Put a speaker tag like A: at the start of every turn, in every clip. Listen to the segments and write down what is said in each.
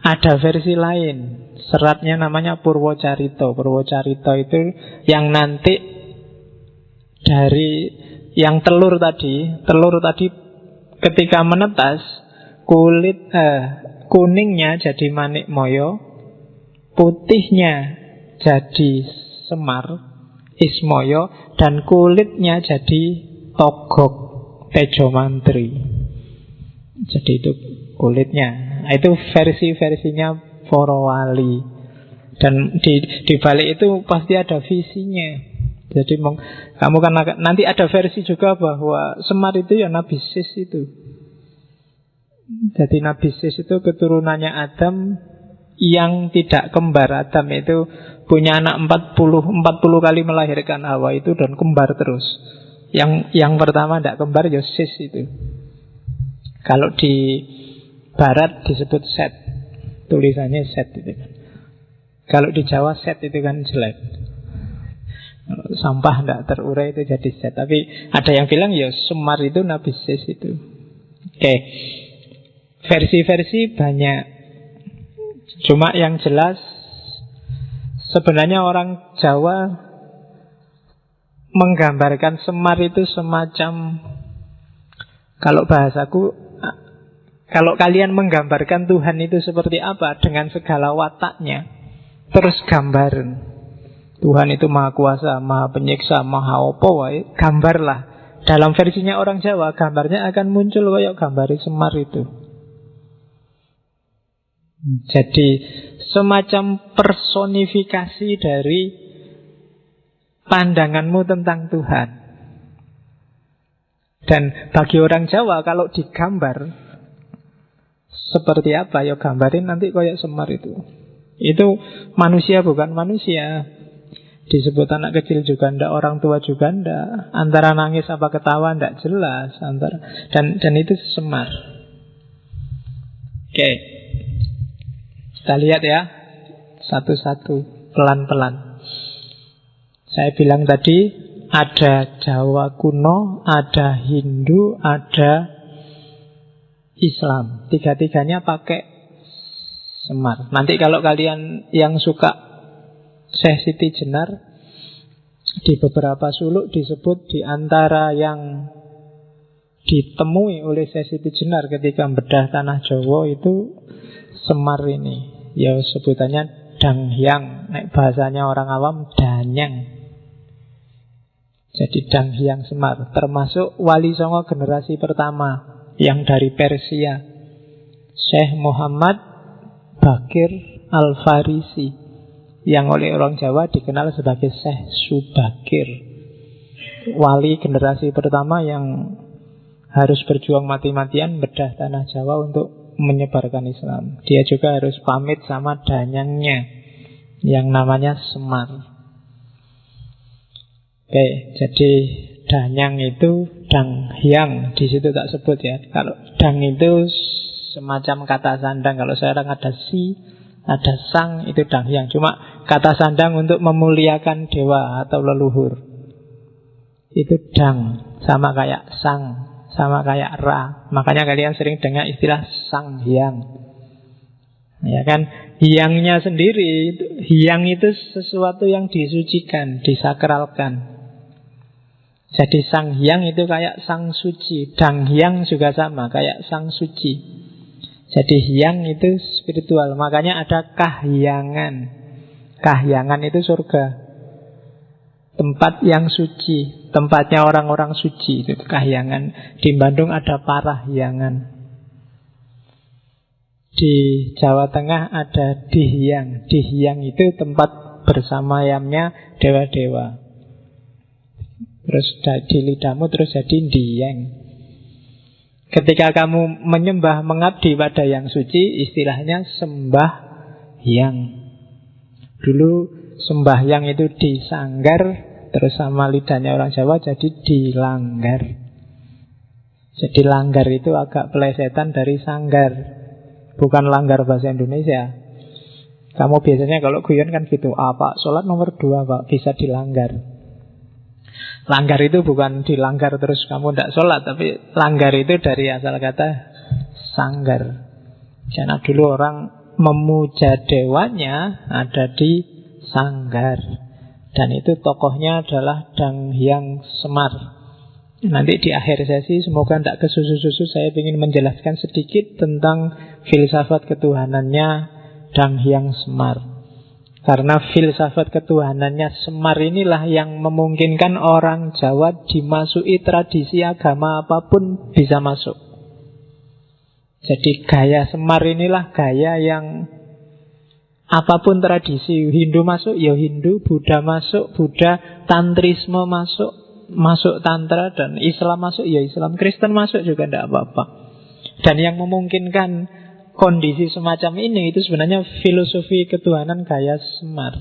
A: Ada versi lain, seratnya namanya Purwocarito. Purwocarito itu yang nanti dari yang telur tadi ketika menetas kuningnya jadi Manik Moyo, putihnya jadi Semar Ismoyo, dan kulitnya jadi Togog Tejo Mantri. Jadi itu kulitnya. Itu versi-versinya para wali. Dan di balik itu pasti ada visinya. Jadi kamu kan nanti ada versi juga bahwa Semar itu ya Nabi Sis itu. Jadi Nabi Sis itu keturunannya Adam yang tidak kembar. Adam itu punya anak 40 kali melahirkan Hawa itu dan kembar terus. Yang pertama tidak kembar ya Sis itu. Kalau di Barat disebut Set, tulisannya Set itu. Kalau di Jawa Set itu kan jelek. Sampah tidak terurai itu jadi Set. Tapi ada yang bilang ya Semar itu Nabi Sis itu. Oke. Versi-versi banyak. Cuma yang jelas sebenarnya orang Jawa menggambarkan Semar itu semacam, kalau bahasaku, kalau kalian menggambarkan Tuhan itu seperti apa dengan segala wataknya, terus gambarin Tuhan itu maha kuasa, maha penyiksa, maha opo, gambarlah. Dalam versinya orang Jawa, gambarnya akan muncul kayak gambari Semar itu. Jadi semacam personifikasi dari pandanganmu tentang Tuhan. Dan bagi orang Jawa kalau digambar seperti apa, ya gambarin nanti kayak Semar itu. Itu manusia bukan manusia. Disebut anak kecil juga ndak, orang tua juga ndak. Antara nangis apa ketawa ndak jelas dan itu Semar. Oke. Kita lihat ya satu-satu, pelan-pelan. Saya bilang tadi ada Jawa kuno, ada Hindu, ada Islam. Tiga-tiganya pakai Semar. Nanti kalau kalian yang suka Syekh Siti Jenar, di beberapa suluk disebut di antara yang ditemui oleh Syekh Siti Jenar ketika bedah tanah Jawa itu Semar ini. Ya sebutannya Danghyang, bahasanya orang awam Danyang. Jadi Danghyang Semar, termasuk Wali Songo generasi pertama yang dari Persia, Syekh Muhammad Bakir Al-Farisi, yang oleh orang Jawa dikenal sebagai Syekh Subakir. Wali generasi pertama yang harus berjuang mati-matian bedah tanah Jawa untuk menyebarkan Islam. Dia juga harus pamit sama danyangnya yang namanya Semar. Oke, jadi danyang itu Danghyang, di situ tak sebut ya. Kalau dang itu semacam kata sandang. Kalau sekarang ada si, ada sang, itu Danghyang. Cuma kata sandang untuk memuliakan dewa atau leluhur. Itu dang, sama kayak sang, sama kayak ra. Makanya kalian sering dengar istilah sang hyang. Ya kan? Hyangnya sendiri, hyang itu sesuatu yang disucikan, disakralkan. Jadi sang hyang itu kayak sang suci. Dang hyang juga sama, kayak sang suci. Jadi hyang itu spiritual. Makanya ada kahyangan. Kahyangan itu surga, tempat yang suci, tempatnya orang-orang suci, itu kahyangan. Di Bandung ada Parahyangan. Di Jawa Tengah ada Dihyang. Dihyang itu tempat bersamayamnya dewa-dewa. Terus di lidahmu terus jadi Dieng. Ketika kamu menyembah, mengabdi pada yang suci, istilahnya sembah hyang. Dulu sembahyang itu disanggar, terus sama lidahnya orang Jawa jadi dilanggar. Jadi langgar itu agak pelesetan dari sanggar, bukan langgar bahasa Indonesia. Kamu biasanya kalau guyon kan gitu, Pak, sholat nomor 2 Pak, bisa dilanggar. Langgar itu bukan dilanggar terus kamu tidak sholat, tapi langgar itu dari asal kata sanggar. Karena dulu orang memuja dewanya ada di sanggar. Dan itu tokohnya adalah Dang Hyang Semar. Nanti di akhir sesi, semoga tidak kesusu-susu, saya ingin menjelaskan sedikit tentang filsafat ketuhanannya Dang Hyang Semar. Karena filsafat ketuhanannya Semar inilah yang memungkinkan orang Jawa dimasuki tradisi agama apapun bisa masuk. Jadi gaya Semar inilah gaya yang apapun tradisi, Hindu masuk, ya Hindu, Buddha masuk, Buddha, Tantrisme masuk, masuk Tantra, dan Islam masuk, ya Islam, Kristen masuk juga tidak apa-apa. Dan yang memungkinkan kondisi semacam ini itu sebenarnya filosofi ketuhanan gaya Semar.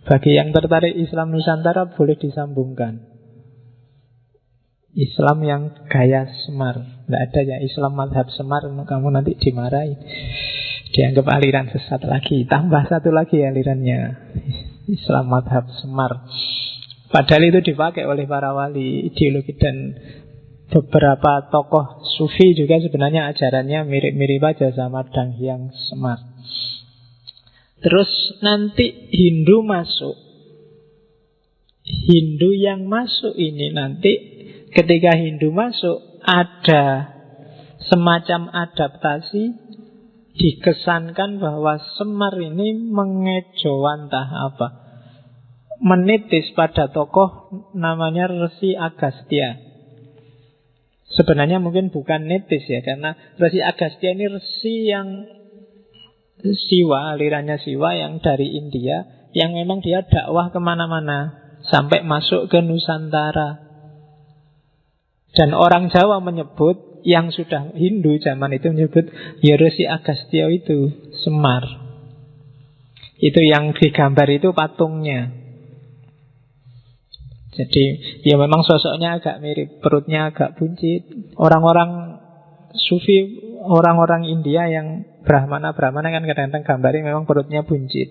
A: Bagi yang tertarik Islam Nusantara boleh disambungkan. Islam yang gaya Semar. Tidak ada ya Islam madhab Semar, kamu nanti dimarahi, dianggap aliran sesat lagi. Tambah satu lagi alirannya, Islam madhab Semar. Padahal itu dipakai oleh para wali ideologi, dan beberapa tokoh sufi juga sebenarnya ajarannya mirip-mirip aja sama Dang Hyang Semar. Terus nanti Hindu masuk. Hindu yang masuk ini nanti, ketika Hindu masuk, ada semacam adaptasi. Dikesankan bahwa Semar ini mengejawantah apa? Menitis pada tokoh namanya Resi Agastya. Sebenarnya mungkin bukan nitis ya, karena Resi Agastya ini resi yang Siwa, alirannya Siwa yang dari India, yang memang dia dakwah kemana-mana sampai masuk ke Nusantara. Dan orang Jawa menyebut, yang sudah Hindu zaman itu menyebut, ya Resi Agastya itu Semar. Itu yang digambar itu patungnya. Jadi ya memang sosoknya agak mirip, perutnya agak buncit. Orang-orang sufi, orang-orang India yang Brahmana kan kadang-kadang gambarnya memang perutnya buncit.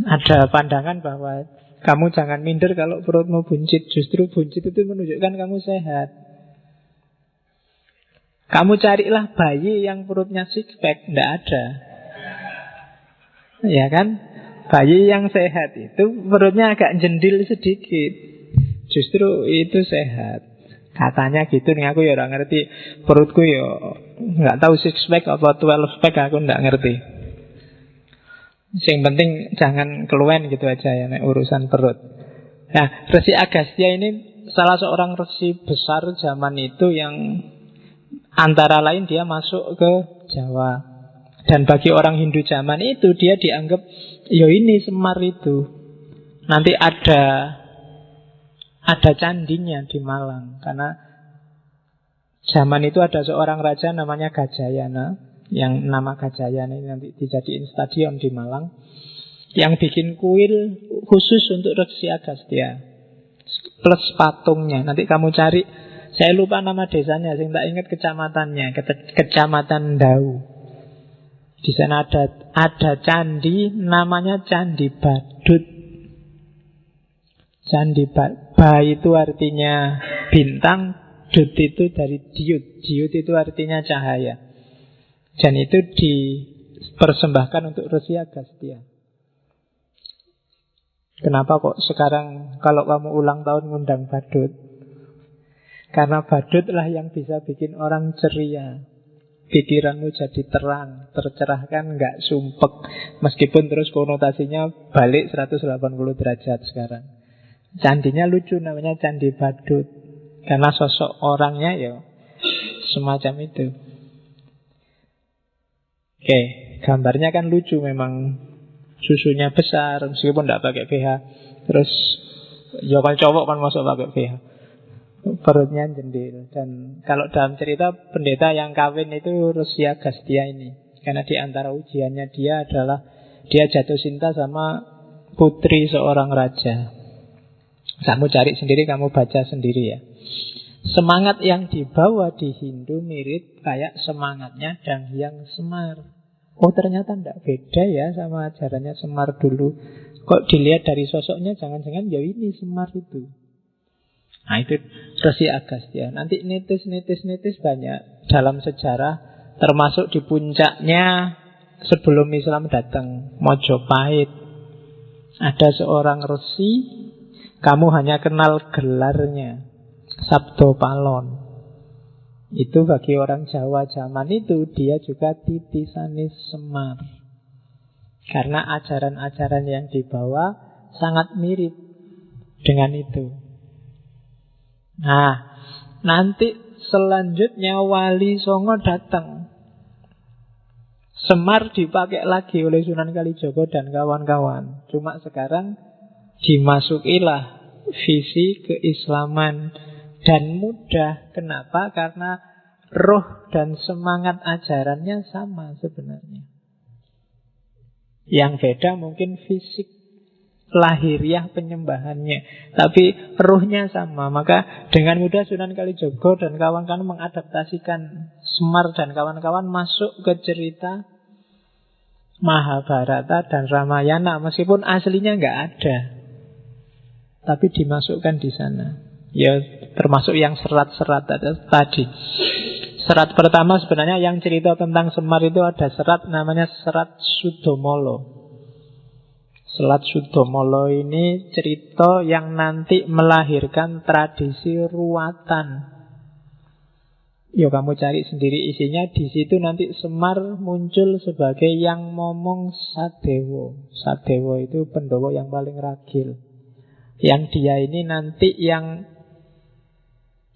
A: Ada pandangan bahwa kamu jangan minder kalau perutmu buncit. Justru buncit itu menunjukkan kamu sehat. Kamu carilah bayi yang perutnya six pack, tidak ada. Ya kan? Bayi yang sehat itu perutnya agak jendil sedikit. Justru itu sehat. Katanya gitu nih, aku ya orang ngerti. Perutku ya nggak tahu six pack apa 12 pack, aku nggak ngerti. Yang penting jangan keluwen gitu aja ya, urusan perut. Nah, Resi Agastya ini salah seorang resi besar zaman itu yang antara lain dia masuk ke Jawa. Dan bagi orang Hindu zaman itu, dia dianggap, ya ini Semar itu. Nanti ada candinya di Malang. Karena zaman itu ada seorang raja namanya Gajayana, yang nama Gajayana ini nanti dijadiin stadion di Malang, yang bikin kuil khusus untuk Resi Agastya plus patungnya. Nanti kamu cari, saya lupa nama desanya, saya tak ingat kecamatannya, Kecamatan Dau. Di sana ada candi namanya Candi Badut. Candi Ba itu artinya bintang, Dut itu dari diut. Diut itu artinya cahaya. Dan itu dipersembahkan untuk Resi Agastya. Kenapa kok sekarang kalau kamu ulang tahun ngundang badut? Karena badutlah yang bisa bikin orang ceria. Pikiranmu jadi terang, tercerahkan, nggak sumpek. Meskipun terus konotasinya balik 180 derajat sekarang. Candinya lucu, namanya Candi Badut. Karena sosok orangnya ya semacam itu. Oke, gambarnya kan lucu memang. Susunya besar, meskipun tidak pakai BH. Terus ya kalau cowok kan masuk pakai BH. Perutnya jendil. Dan kalau dalam cerita pendeta yang kawin itu Resi Agastya ini. Karena di antara ujiannya dia adalah dia jatuh cinta sama putri seorang raja. Kamu cari sendiri, kamu baca sendiri ya. Semangat yang dibawa di Hindu mirip kayak semangatnya Dang Hyang Semar. Oh ternyata tidak beda ya sama ajarannya Semar dulu. Kok dilihat dari sosoknya jangan-jangan ya ini Semar itu. Nah itu Resi Agastya. Nanti nitis banyak dalam sejarah Termasuk di puncaknya sebelum Islam datang, Mojopahit. Ada seorang resi, kamu hanya kenal gelarnya, Sabdo Palon. Itu bagi orang Jawa zaman itu, dia juga titisanis Semar. Karena ajaran-ajaran yang dibawa sangat mirip dengan itu. Nah, nanti selanjutnya Wali Songo datang. Semar dipakai lagi oleh Sunan Kalijogo dan kawan-kawan. Cuma sekarang dimasukilah visi keislaman. Dan mudah. Kenapa? Karena roh dan semangat ajarannya sama sebenarnya. Yang beda mungkin fisik lahiriah penyembahannya, tapi ruhnya sama. Maka dengan mudah Sunan Kalijogo dan kawan-kawan mengadaptasikan Semar dan kawan-kawan masuk ke cerita Mahabharata dan Ramayana, meskipun aslinya nggak ada, tapi dimasukkan di sana. Ya termasuk yang serat-serat tadi. Serat pertama sebenarnya yang cerita tentang Semar itu ada serat namanya Serat Sudomolo. Selat Sudomolo ini cerita yang nanti melahirkan tradisi ruwatan. Ya kamu cari sendiri isinya. Di situ nanti Semar muncul sebagai yang momong Sadewo. Sadewo itu Pendowo yang paling ragil. Yang dia ini nanti yang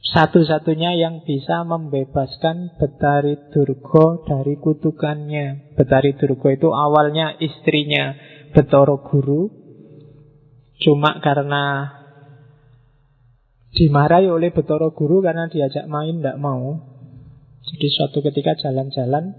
A: satu-satunya yang bisa membebaskan Betari Durga dari kutukannya. Betari Durga itu awalnya istrinya Betara Guru, cuma karena dimarahi oleh Betara Guru karena diajak main tidak mau. Jadi suatu ketika jalan-jalan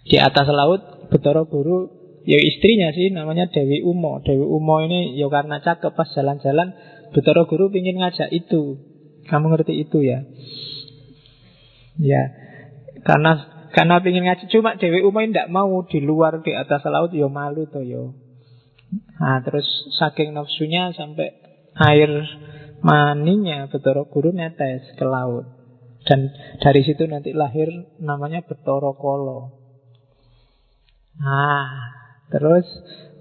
A: di atas laut, Betara Guru, ya istrinya sih namanya Dewi Umo. Dewi Umo ini ya karena cakep, pas jalan-jalan Betara Guru ingin ngajak itu. Kamu ngerti itu ya? Ya, karena pengen ngajak, cuma Dewi Umo tidak mau, di luar di atas laut ya malu toh yo. Nah, terus saking nafsunya sampai air maninya Betara Guru netes ke laut. Dan dari situ nanti lahir namanya Betara Kala. Nah, terus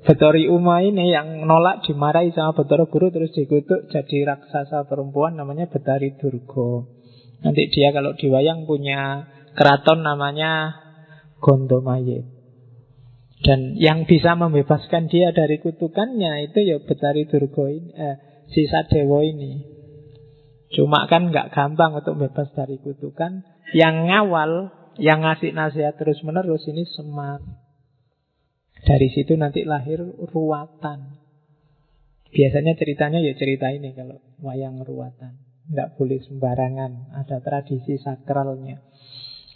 A: Betari Uma ini yang nolak dimarahi sama Betara Guru, terus dikutuk jadi raksasa perempuan namanya Betari Durga. Nanti dia kalau diwayang punya keraton namanya Gondomayit. Dan yang bisa membebaskan dia dari kutukannya itu ya Betari Durga ini, si Sadewo ini. Cuma kan nggak gampang untuk bebas dari kutukan. Yang ngawal, yang ngasih nasihat terus menerus ini Semar. Dari situ nanti lahir ruwatan. Biasanya ceritanya ya cerita ini kalau wayang ruwatan. Nggak boleh sembarangan, ada tradisi sakralnya.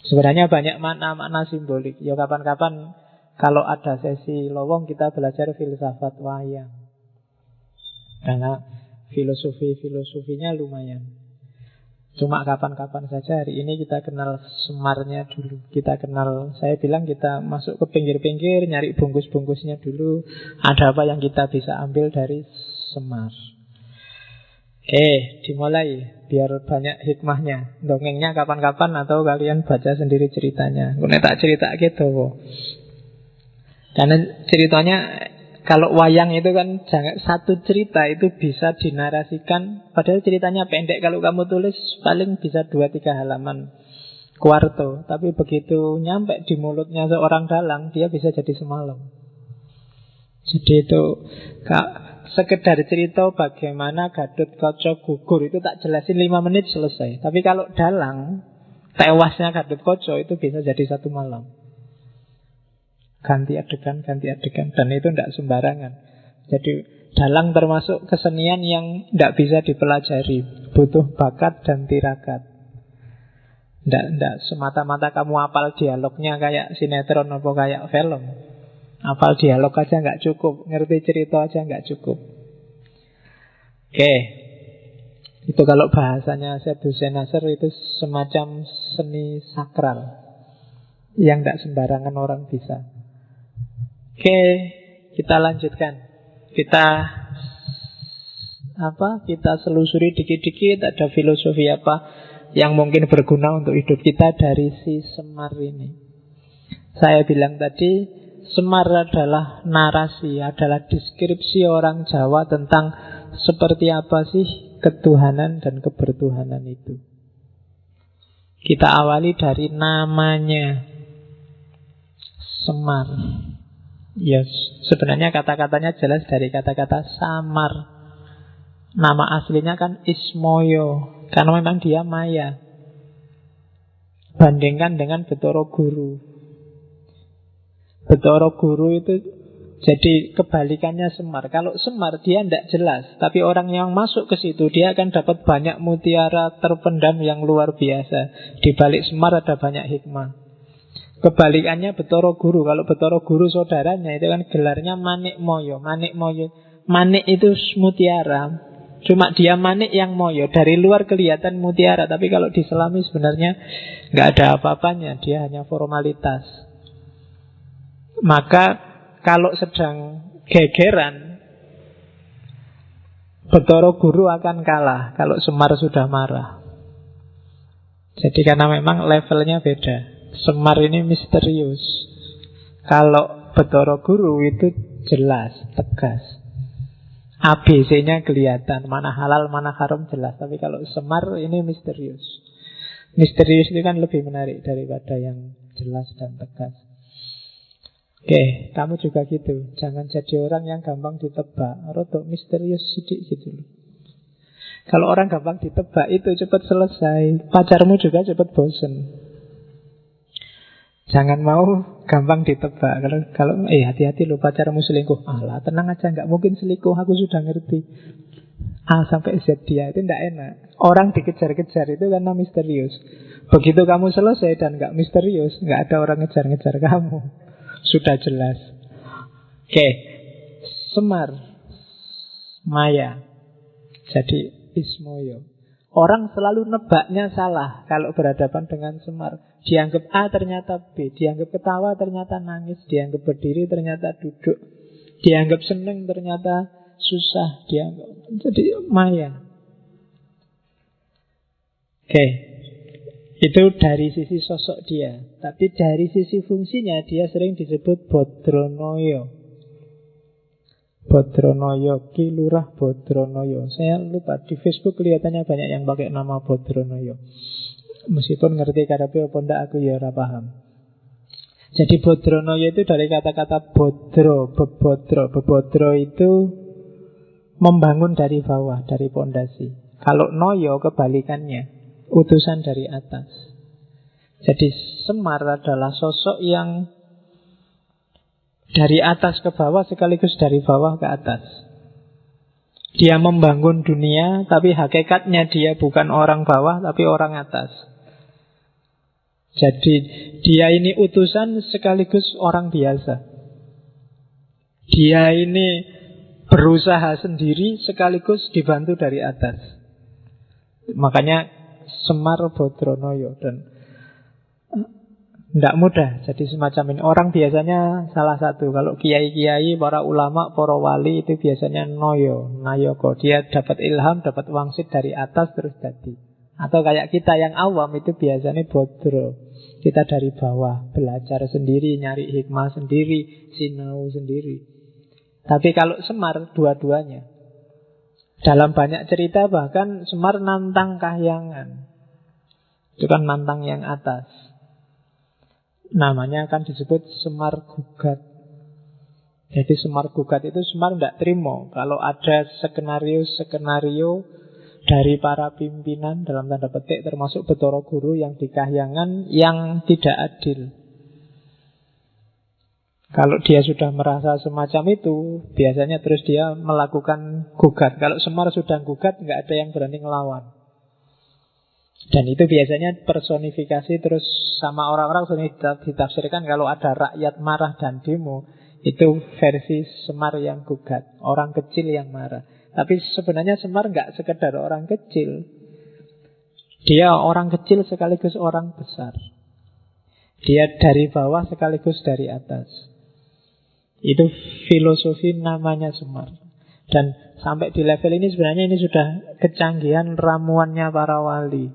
A: Sebenarnya banyak makna-makna simbolik. Ya kapan-kapan kalau ada sesi lowong kita belajar filsafat wayang. Karena filosofinya lumayan. Cuma kapan-kapan saja. Hari ini kita kenal Semarnya dulu. Kita kenal, saya bilang kita masuk ke pinggir-pinggir, nyari bungkus-bungkusnya dulu. Ada apa yang kita bisa ambil dari Semar. Dimulai biar banyak hikmahnya. Dongengnya kapan-kapan atau kalian baca sendiri ceritanya. Gue tak cerita gitu. Karena ceritanya kalau wayang itu kan satu cerita itu bisa dinarasikan. Padahal ceritanya pendek. Kalau kamu tulis paling bisa 2-3 halaman kuarto. Tapi begitu nyampe di mulutnya seorang dalang, dia bisa jadi semalam. Jadi itu sekedar cerita bagaimana Gatot Kaca gugur itu tak jelasin 5 menit selesai. Tapi kalau dalang, tewasnya Gatot Kaca itu bisa jadi 1 malam. Ganti adegan. Dan itu tidak sembarangan. Jadi dalang termasuk kesenian yang tidak bisa dipelajari. Butuh bakat dan tirakat. Tidak semata-mata kamu hafal dialognya kayak sinetron atau kayak film. Hafal dialog aja nggak cukup. Ngerti cerita aja nggak cukup. Itu kalau bahasanya Syed Hussein Nasr itu semacam seni sakral yang tidak sembarangan orang bisa. Kita lanjutkan. Kita selusuri dikit-dikit ada filosofi apa yang mungkin berguna untuk hidup kita dari si Semar ini. Saya bilang tadi, Semar adalah narasi, adalah deskripsi orang Jawa tentang seperti apa sih ketuhanan dan kebertuhanan itu. Kita awali dari namanya, Semar. Yes, sebenarnya kata-katanya jelas dari kata-kata samar. Nama aslinya kan Ismoyo, karena memang dia maya. Bandingkan dengan Betara Guru. Betara Guru itu jadi kebalikannya Semar. Kalau Semar dia tidak jelas, tapi orang yang masuk ke situ dia akan dapat banyak mutiara terpendam yang luar biasa. Di balik Semar ada banyak hikmah. Kebalikannya Betara Guru. Kalau Betara Guru saudaranya itu kan gelarnya Manik Moyo. Manik Moyo, manik itu mutiara. Cuma dia manik yang moyo. Dari luar kelihatan mutiara, tapi kalau diselami sebenarnya nggak ada apa-apanya. Dia hanya formalitas. Maka kalau sedang gegeran, Betara Guru akan kalah kalau Semar sudah marah. Jadi karena memang levelnya beda. Semar ini misterius. Kalau Betara Guru itu jelas, tegas. ABC-nya kelihatan, mana halal, mana haram jelas. Tapi kalau Semar ini misterius. Misterius itu kan lebih menarik daripada yang jelas dan tegas. Oke, kamu juga gitu. Jangan jadi orang yang gampang ditebak. Rodok misterius sidik gitu loh. Kalau orang gampang ditebak itu cepat selesai. Pacarmu juga cepat bosen. Jangan mau gampang ditebak. Kalau hati-hati loh pacarmu selingkuh. Alah, tenang aja, nggak mungkin selingkuh. Aku sudah ngerti. A sampai Z dia itu tidak enak. Orang dikejar-kejar itu karena misterius. Begitu kamu selesai dan nggak misterius, nggak ada orang ngejar-ngejar kamu. Sudah jelas. Oke, Semar, maya. Jadi Ismoyo. Orang selalu nebaknya salah kalau berhadapan dengan Semar. Dianggap A ternyata B, dianggap ketawa ternyata nangis, dianggap berdiri ternyata duduk, dianggap seneng ternyata susah, dianggap jadi maya. Oke, itu dari sisi sosok dia. Tapi dari sisi fungsinya dia sering disebut Bodronoyo. Bodronoyo, Ki Lurah Bodronoyo. Saya lupa, di Facebook kelihatannya banyak yang pakai nama Bodronoyo. Meskipun ngerti karepe apa ndak aku ya ora paham. Jadi Bodronoyo itu dari kata-kata bodro, bebodro. Bebodro itu membangun dari bawah, dari pondasi. Kalau noyo kebalikannya, utusan dari atas. Jadi Semar adalah sosok yang dari atas ke bawah sekaligus dari bawah ke atas. Dia membangun dunia, tapi hakikatnya dia bukan orang bawah, tapi orang atas. Jadi dia ini utusan sekaligus orang biasa. Dia ini berusaha sendiri sekaligus dibantu dari atas. Makanya Semar Bodronoyo. Dan tidak mudah jadi semacam ini. Orang biasanya salah satu. Kalau kiai-kiai, para ulama, para wali itu biasanya noyo, nayoko. Dia dapat ilham, dapat wangsit dari atas terus jadi. Atau kayak kita yang awam itu biasanya bodro. Kita dari bawah, belajar sendiri, nyari hikmah sendiri, sinau sendiri. Tapi kalau Semar dua-duanya. Dalam banyak cerita bahkan Semar nantang kahyangan. Itu kan nantang yang atas. Namanya akan disebut Semar Gugat. Jadi Semar Gugat itu Semar tidak terima kalau ada skenario dari para pimpinan dalam tanda petik termasuk Betara Guru yang di kahyangan yang tidak adil. Kalau dia sudah merasa semacam itu, biasanya terus dia melakukan gugat. Kalau Semar sudah gugat, nggak ada yang berani ngelawan. Dan itu biasanya personifikasi terus sama orang-orang sering ditafsirkan kalau ada rakyat marah dan demo, itu versi Semar yang gugat, orang kecil yang marah. Tapi sebenarnya Semar nggak sekedar orang kecil. Dia orang kecil sekaligus orang besar. Dia dari bawah sekaligus dari atas. Itu filosofi namanya Semar. Dan sampai di level ini sebenarnya ini sudah kecanggihan ramuannya para wali.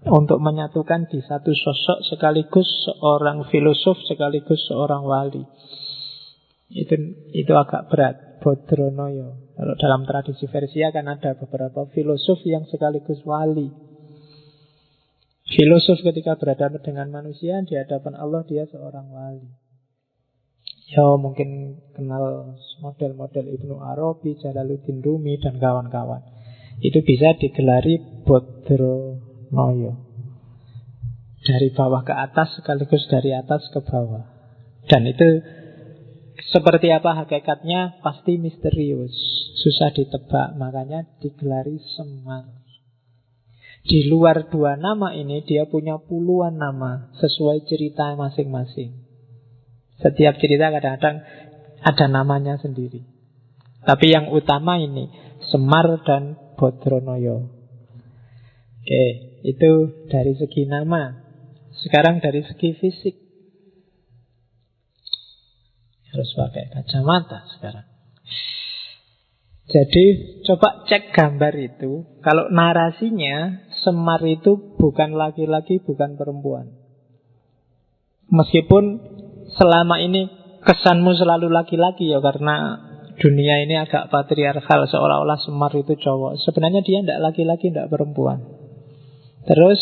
A: untuk menyatukan di satu sosok sekaligus seorang filosof sekaligus seorang wali. Itu agak berat. Bodronoyo. Kalau dalam tradisi Persia kan ada beberapa filosof yang sekaligus wali. Filosof ketika berhadapan dengan manusia, di hadapan Allah dia seorang wali. Ya mungkin kenal model-model Ibnu Arabi, Jalaluddin Rumi dan kawan-kawan. Itu bisa digelari Bodronoyo. Dari bawah ke atas sekaligus dari atas ke bawah. Dan itu seperti apa hakikatnya pasti misterius, susah ditebak, makanya digelari Semar. Di luar dua nama ini dia punya puluhan nama sesuai cerita masing-masing. Setiap cerita kadang-kadang ada namanya sendiri. Tapi yang utama ini Semar dan Bodronoyo. Oke, itu dari segi nama. Sekarang dari segi fisik. Harus pakai kacamata sekarang. Jadi coba cek gambar itu. Kalau narasinya Semar itu bukan laki-laki, bukan perempuan. Meskipun selama ini kesanmu selalu laki-laki ya, karena dunia ini agak patriarkal, seolah-olah Semar itu cowok. Sebenarnya dia tidak laki-laki, tidak perempuan. Terus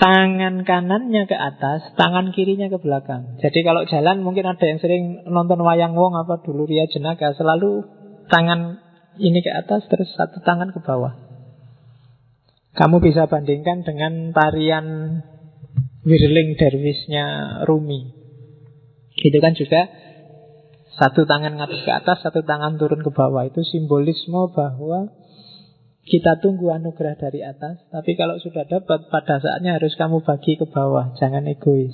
A: tangan kanannya ke atas, tangan kirinya ke belakang. Jadi kalau jalan mungkin ada yang sering nonton wayang wong apa dulu Ria Jenaka, selalu tangan ini ke atas terus satu tangan ke bawah. Kamu bisa bandingkan dengan tarian Whirling Derwishnya Rumi. Itu kan juga satu tangan ngadep ke atas, satu tangan turun ke bawah. Itu simbolisme bahwa kita tunggu anugerah dari atas, tapi kalau sudah dapat, pada saatnya harus kamu bagi ke bawah. Jangan egois.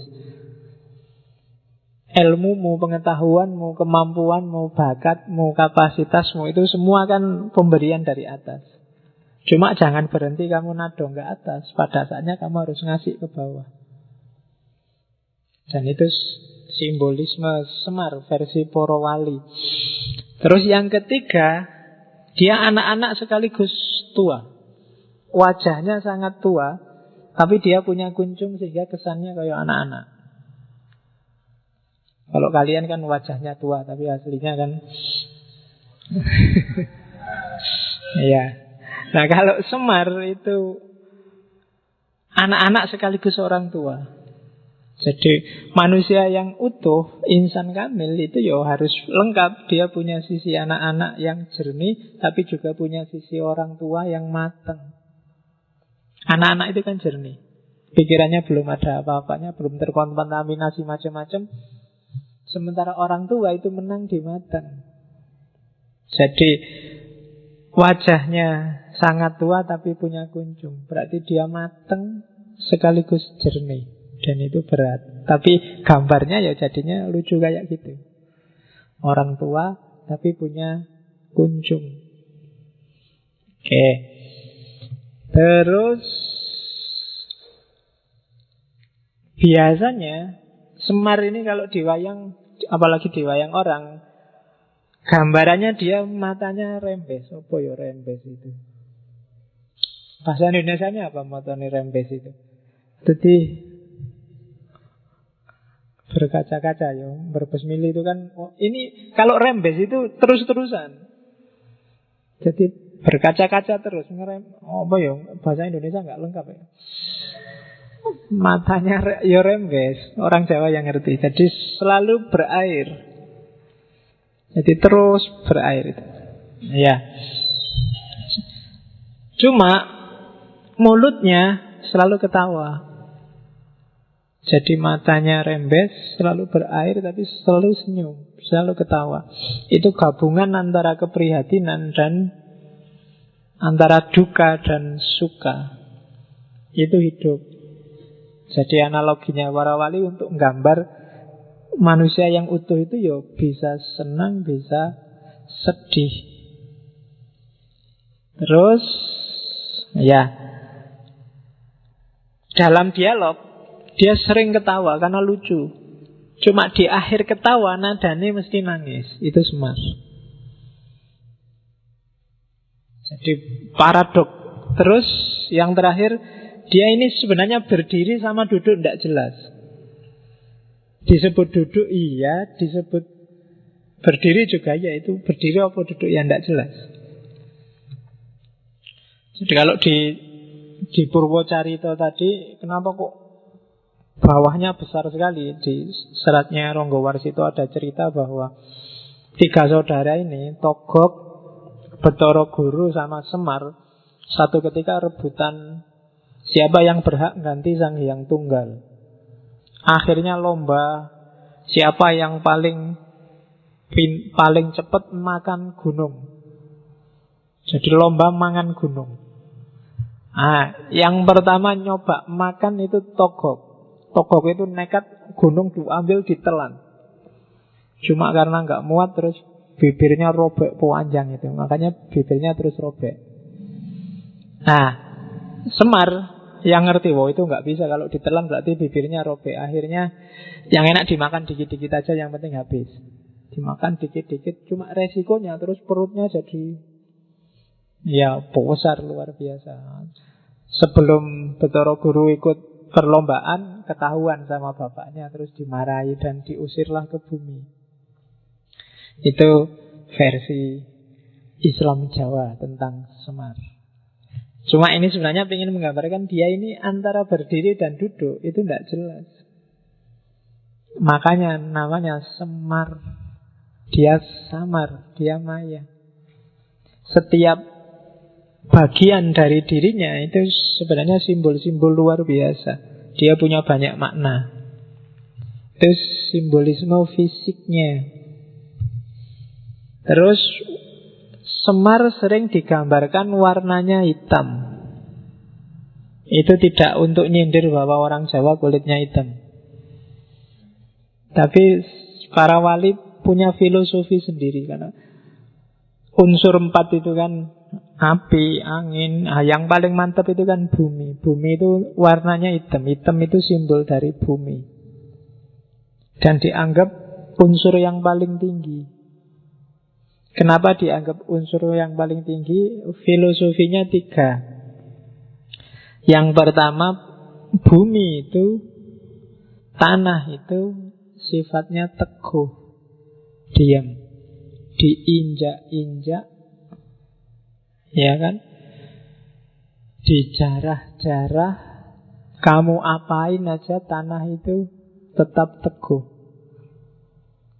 A: Ilmumu, pengetahuanmu, kemampuanmu, bakatmu, kapasitasmu, itu semua kan pemberian dari atas. Cuma jangan berhenti kamu nadong ke atas. Pada saatnya kamu harus ngasih ke bawah. Dan itu simbolisme Semar versi Poro Wali. Terus yang ketiga, dia anak-anak sekaligus tua. Wajahnya sangat tua, tapi dia punya kuncung sehingga kesannya kayak anak-anak. Kalau kalian kan wajahnya tua, tapi aslinya kan ya. Nah kalau Semar itu anak-anak sekaligus orang tua. Jadi manusia yang utuh, insan kamil itu ya harus lengkap. Dia punya sisi anak-anak yang jernih, tapi juga punya sisi orang tua yang matang. Anak-anak itu kan jernih, pikirannya belum ada apa-apanya, belum terkontaminasi macam-macam. Sementara orang tua itu menang di matang. Jadi wajahnya sangat tua tapi punya kuncung, berarti dia matang sekaligus jernih. Dan itu berat. Tapi gambarnya ya jadinya lucu kayak gitu. Orang tua tapi punya kuncung. Oke. Terus biasanya Semar ini kalau diwayang, apalagi diwayang orang, gambarannya dia matanya rembes. Apa ya rembes itu? Bahasa Indonesianya apa matanya rembes itu? Jadi berkaca-kaca ya, berbesmili itu kan. Oh, ini kalau rembes itu terus-terusan. Jadi berkaca-kaca terus ngerem. Oh, apa ya bahasa Indonesia nggak lengkap ya. Matanya ya rembes, orang Jawa yang ngerti. Jadi selalu berair. Jadi terus berair itu. Ya. Cuma mulutnya selalu ketawa. Jadi matanya rembes, selalu berair, tapi selalu senyum, selalu ketawa. Itu gabungan antara keprihatinan dan antara duka dan suka. Itu hidup. Jadi analoginya para wali untuk menggambar manusia yang utuh itu ya bisa senang, bisa sedih. Terus, ya, dalam dialog dia sering ketawa karena lucu. Cuma di akhir ketawa nadanya mesti nangis. Itu Semar. Jadi paradok. Terus yang terakhir, dia ini sebenarnya berdiri sama duduk tidak jelas. Disebut duduk iya, disebut berdiri juga ya. Itu berdiri apa duduk yang tidak jelas. Jadi kalau di Purwocarito tadi, kenapa kok bawahnya besar sekali? Di seratnya Ronggowarsito ada cerita bahwa 3 saudara ini, Togog, Betara Guru sama Semar, satu ketika rebutan siapa yang berhak ganti Sang Hyang Tunggal. Akhirnya lomba siapa yang paling cepat makan gunung. Jadi lomba mangan gunung. Yang pertama nyoba makan itu Togog. Togog itu nekat gunung diambil ditelan. Cuma karena nggak muat terus bibirnya robek panjang itu. Makanya bibirnya terus robek. Semar yang ngerti, itu nggak bisa, kalau ditelan berarti bibirnya robek. Akhirnya yang enak dimakan dikit-dikit aja, yang penting habis. Dimakan dikit-dikit, cuma resikonya terus perutnya jadi besar luar biasa. Sebelum Betara Guru ikut perlombaan, ketahuan sama bapaknya, terus dimarahi dan diusirlah ke bumi. Itu versi Islam Jawa tentang Semar. Cuma ini sebenarnya ingin menggambarkan dia ini antara berdiri dan duduk itu tidak jelas. Makanya namanya Semar. Dia samar, dia maya. Setiap bagian dari dirinya itu sebenarnya simbol-simbol luar biasa. Dia punya banyak makna. Itu simbolisme fisiknya. Terus Semar sering digambarkan warnanya hitam. Itu tidak untuk nyindir bahwa orang Jawa kulitnya hitam. Tapi para wali punya filosofi sendiri. Karena unsur 4 itu kan api, angin. Yang paling mantap itu kan bumi. Bumi itu warnanya hitam. Hitam itu simbol dari bumi. Dan dianggap unsur yang paling tinggi. Kenapa dianggap unsur yang paling tinggi? Filosofinya 3. Yang pertama, bumi itu, tanah itu sifatnya teguh, diam, diinjak-injak, ya kan? Dijarah-jarah, kamu apain aja tanah itu tetap teguh.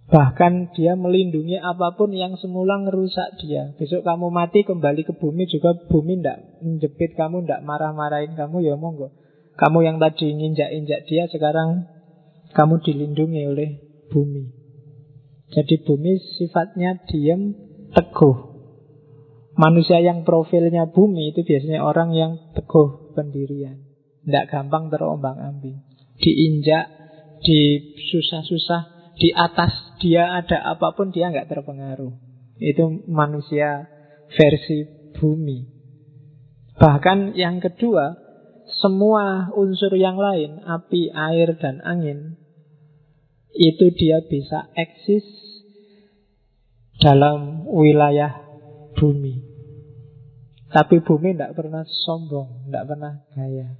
A: Bahkan dia melindungi apapun yang semula ngerusak dia. Besok kamu mati kembali ke bumi juga, bumi tidak menjepit kamu, tidak marah-marahin kamu, ya monggo. Kamu yang tadi nginjak-injak dia, sekarang kamu dilindungi oleh bumi. Jadi bumi sifatnya diam, teguh. Manusia yang profilnya bumi itu biasanya orang yang teguh pendirian, tidak gampang terombang-ambing. Diinjak, disusah-susah, di atas dia ada apapun dia nggak terpengaruh. Itu manusia versi bumi. Bahkan yang kedua, semua unsur yang lain, api, air, dan angin, itu dia bisa eksis dalam wilayah bumi. Tapi bumi tidak pernah sombong, tidak pernah gaya.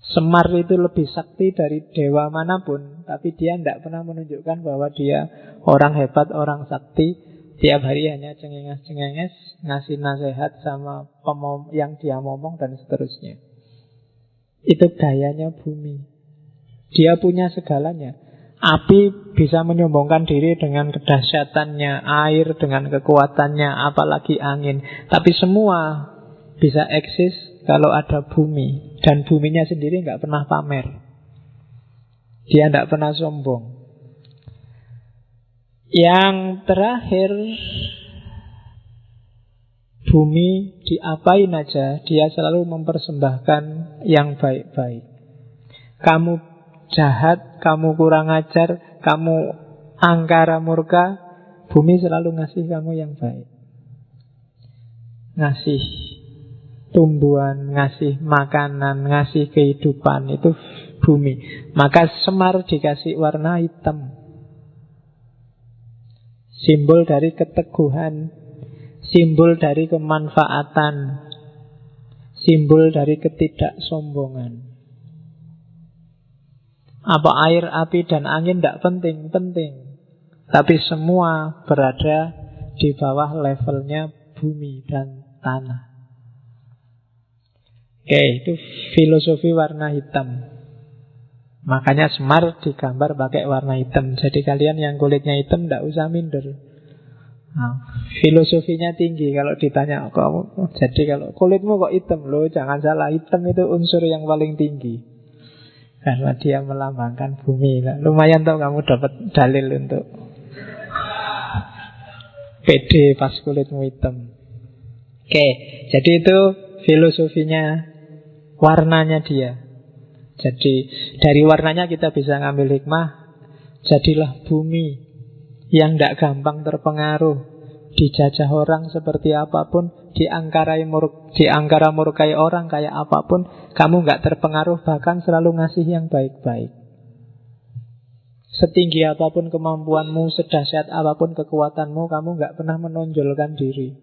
A: Semar itu lebih sakti dari dewa manapun, tapi dia tidak pernah menunjukkan bahwa dia orang hebat, orang sakti. Tiap hari hanya cengenges-cengenges, ngasih nasihat sama yang dia ngomong dan seterusnya. Itu gayanya bumi. Dia punya segalanya. Api bisa menyombongkan diri dengan kedahsyatannya, air dengan kekuatannya, apalagi angin. Tapi semua bisa eksis kalau ada bumi. Dan buminya sendiri nggak pernah pamer. Dia nggak pernah sombong. Yang terakhir, bumi diapain aja, dia selalu mempersembahkan yang baik-baik. Kamu jahat, kamu kurang ajar, kamu angkara murka, bumi selalu ngasih kamu yang baik. Ngasih tumbuhan, ngasih makanan, ngasih kehidupan, itu bumi. Maka Semar dikasih warna hitam, simbol dari keteguhan, simbol dari kemanfaatan, simbol dari ketidaksombongan. Apa air, api, dan angin tidak penting, penting. Tapi semua berada di bawah levelnya bumi dan tanah. Oke, itu filosofi warna hitam. Makanya Semar digambar pakai warna hitam. Jadi kalian yang kulitnya hitam tidak usah minder. Nah, filosofinya tinggi kalau ditanya kamu. Jadi kalau kulitmu kok hitam, loh jangan salah, hitam itu unsur yang paling tinggi. Karena dia melambangkan bumi. Nah, lumayan tuh kamu dapat dalil untuk pede pas kulitmu hitam. Oke, jadi itu filosofinya warnanya dia. Jadi dari warnanya kita bisa ngambil hikmah. Jadilah bumi yang tidak gampang terpengaruh, dijajah orang seperti apapun, diangkara murkai orang kayak apapun, kamu nggak terpengaruh, bahkan selalu ngasih yang baik-baik. Setinggi apapun kemampuanmu, sedahsyat apapun kekuatanmu, kamu nggak pernah menonjolkan diri.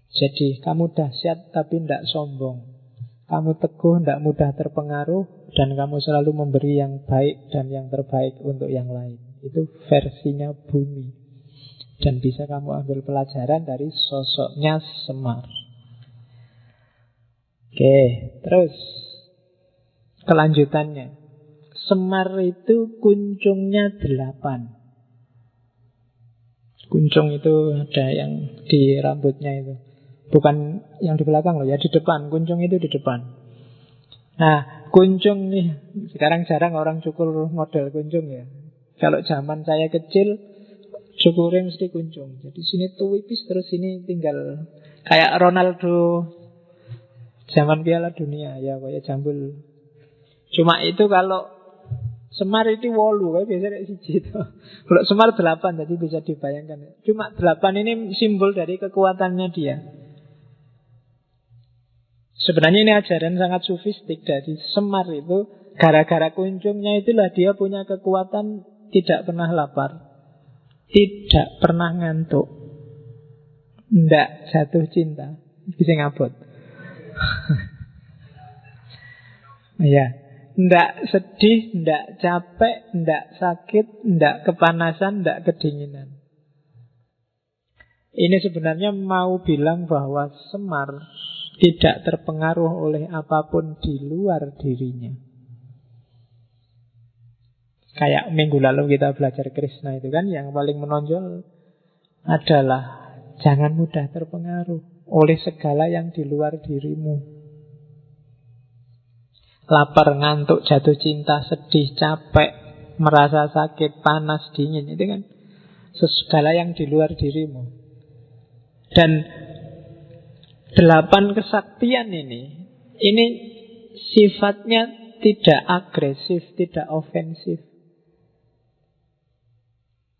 A: Jadi kamu dahsyat tapi tidak sombong. Kamu teguh, tidak mudah terpengaruh, dan kamu selalu memberi yang baik dan yang terbaik untuk yang lain. Itu versinya bumi. Dan bisa kamu ambil pelajaran dari sosoknya Semar. Oke, terus kelanjutannya. Semar itu kuncungnya 8. Kuncung itu ada yang di rambutnya itu. Bukan yang di belakang loh ya, di depan. Kuncung itu di depan. Nah, kuncung nih, sekarang jarang orang cukur model kuncung ya. Kalau zaman saya kecil, cukurnya mesti kuncung. Jadi sini tuwipis, terus sini tinggal kayak Ronaldo zaman Piala Dunia ya, kayak jambul. Cuma itu kalau Semar itu 8, kayak biasanya siji itu. Kalau Semar 8, jadi bisa dibayangkan. Cuma 8 ini simbol dari kekuatannya dia. Sebenarnya ini ajaran sangat sufistik dari Semar itu. Gara-gara kuncungnya itulah dia punya kekuatan tidak pernah lapar, tidak pernah ngantuk, tidak jatuh cinta. Bisa ngabot. Ya, tidak sedih, tidak capek, tidak sakit, tidak kepanasan, tidak kedinginan. Ini sebenarnya mau bilang bahwa Semar tidak terpengaruh oleh apapun di luar dirinya. Kayak minggu lalu kita belajar Krishna itu kan, yang paling menonjol adalah jangan mudah terpengaruh oleh segala yang di luar dirimu. Lapar, ngantuk, jatuh cinta, sedih, capek, merasa sakit, panas, dingin, itu kan segala yang di luar dirimu. Dan 8 kesaktian ini sifatnya tidak agresif, tidak ofensif.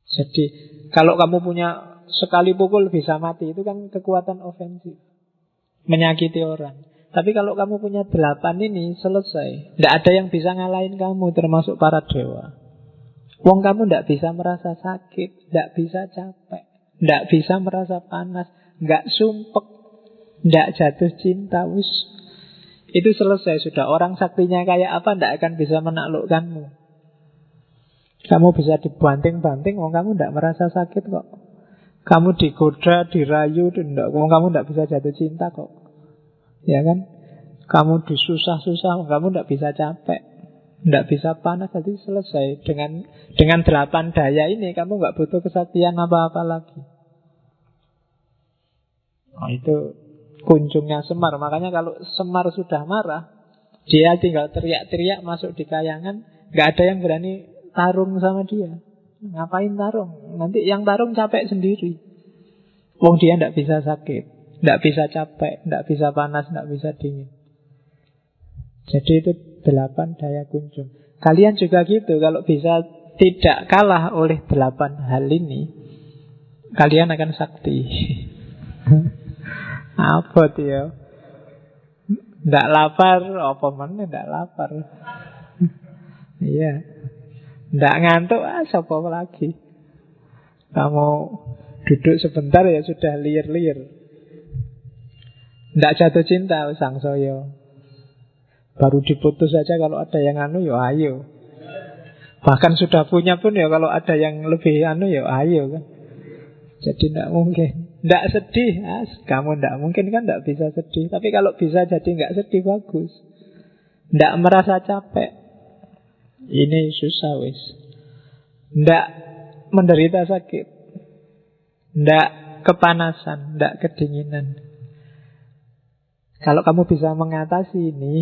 A: Jadi kalau kamu punya sekali pukul bisa mati, itu kan kekuatan ofensif, menyakiti orang. Tapi kalau kamu punya 8 ini, selesai. Tidak ada yang bisa ngalahin kamu, termasuk para dewa. Wong kamu tidak bisa merasa sakit, tidak bisa capek, tidak bisa merasa panas, nggak sumpek, tidak jatuh cinta, wis. Itu selesai sudah. Orang saktinya kayak apa tidak akan bisa menaklukkanmu. Kamu bisa dibanting-banting, wong kamu tidak merasa sakit kok. Kamu digoda, dirayu, wong kamu tidak bisa jatuh cinta kok. Ya kan? Kamu disusah-susah, wong kamu tidak bisa capek, tidak bisa panas. Jadi selesai. Dengan 8 daya ini kamu nggak butuh kesaktian apa-apa lagi. Nah, itu kuncungnya Semar. Makanya kalau Semar sudah marah, dia tinggal teriak-teriak masuk di kayangan, nggak ada yang berani tarung sama dia. Ngapain tarung? Nanti yang tarung capek sendiri. Wong dia tidak bisa sakit, tidak bisa capek, tidak bisa panas, tidak bisa dingin. Jadi itu 8 daya kuncung. Kalian juga gitu. Kalau bisa tidak kalah oleh 8 hal ini, kalian akan sakti. Apa tuh ya? Nggak lapar, apa mana nggak lapar? Iya. Nggak ngantuk, siapa lagi? Kamu duduk sebentar ya sudah liar-liar. Tidak jatuh cinta sang soyo. Baru diputus saja kalau ada yang anu ya ayo. Bahkan sudah punya pun ya kalau ada yang lebih anu ya ayo kan. Jadi tidak mungkin. Tidak sedih, kamu tidak mungkin kan tidak bisa sedih. Tapi kalau bisa jadi nggak sedih bagus. Tidak merasa capek. Ini susah wis. Tidak menderita sakit. Tidak kepanasan, tidak kedinginan. Kalau kamu bisa mengatasi ini,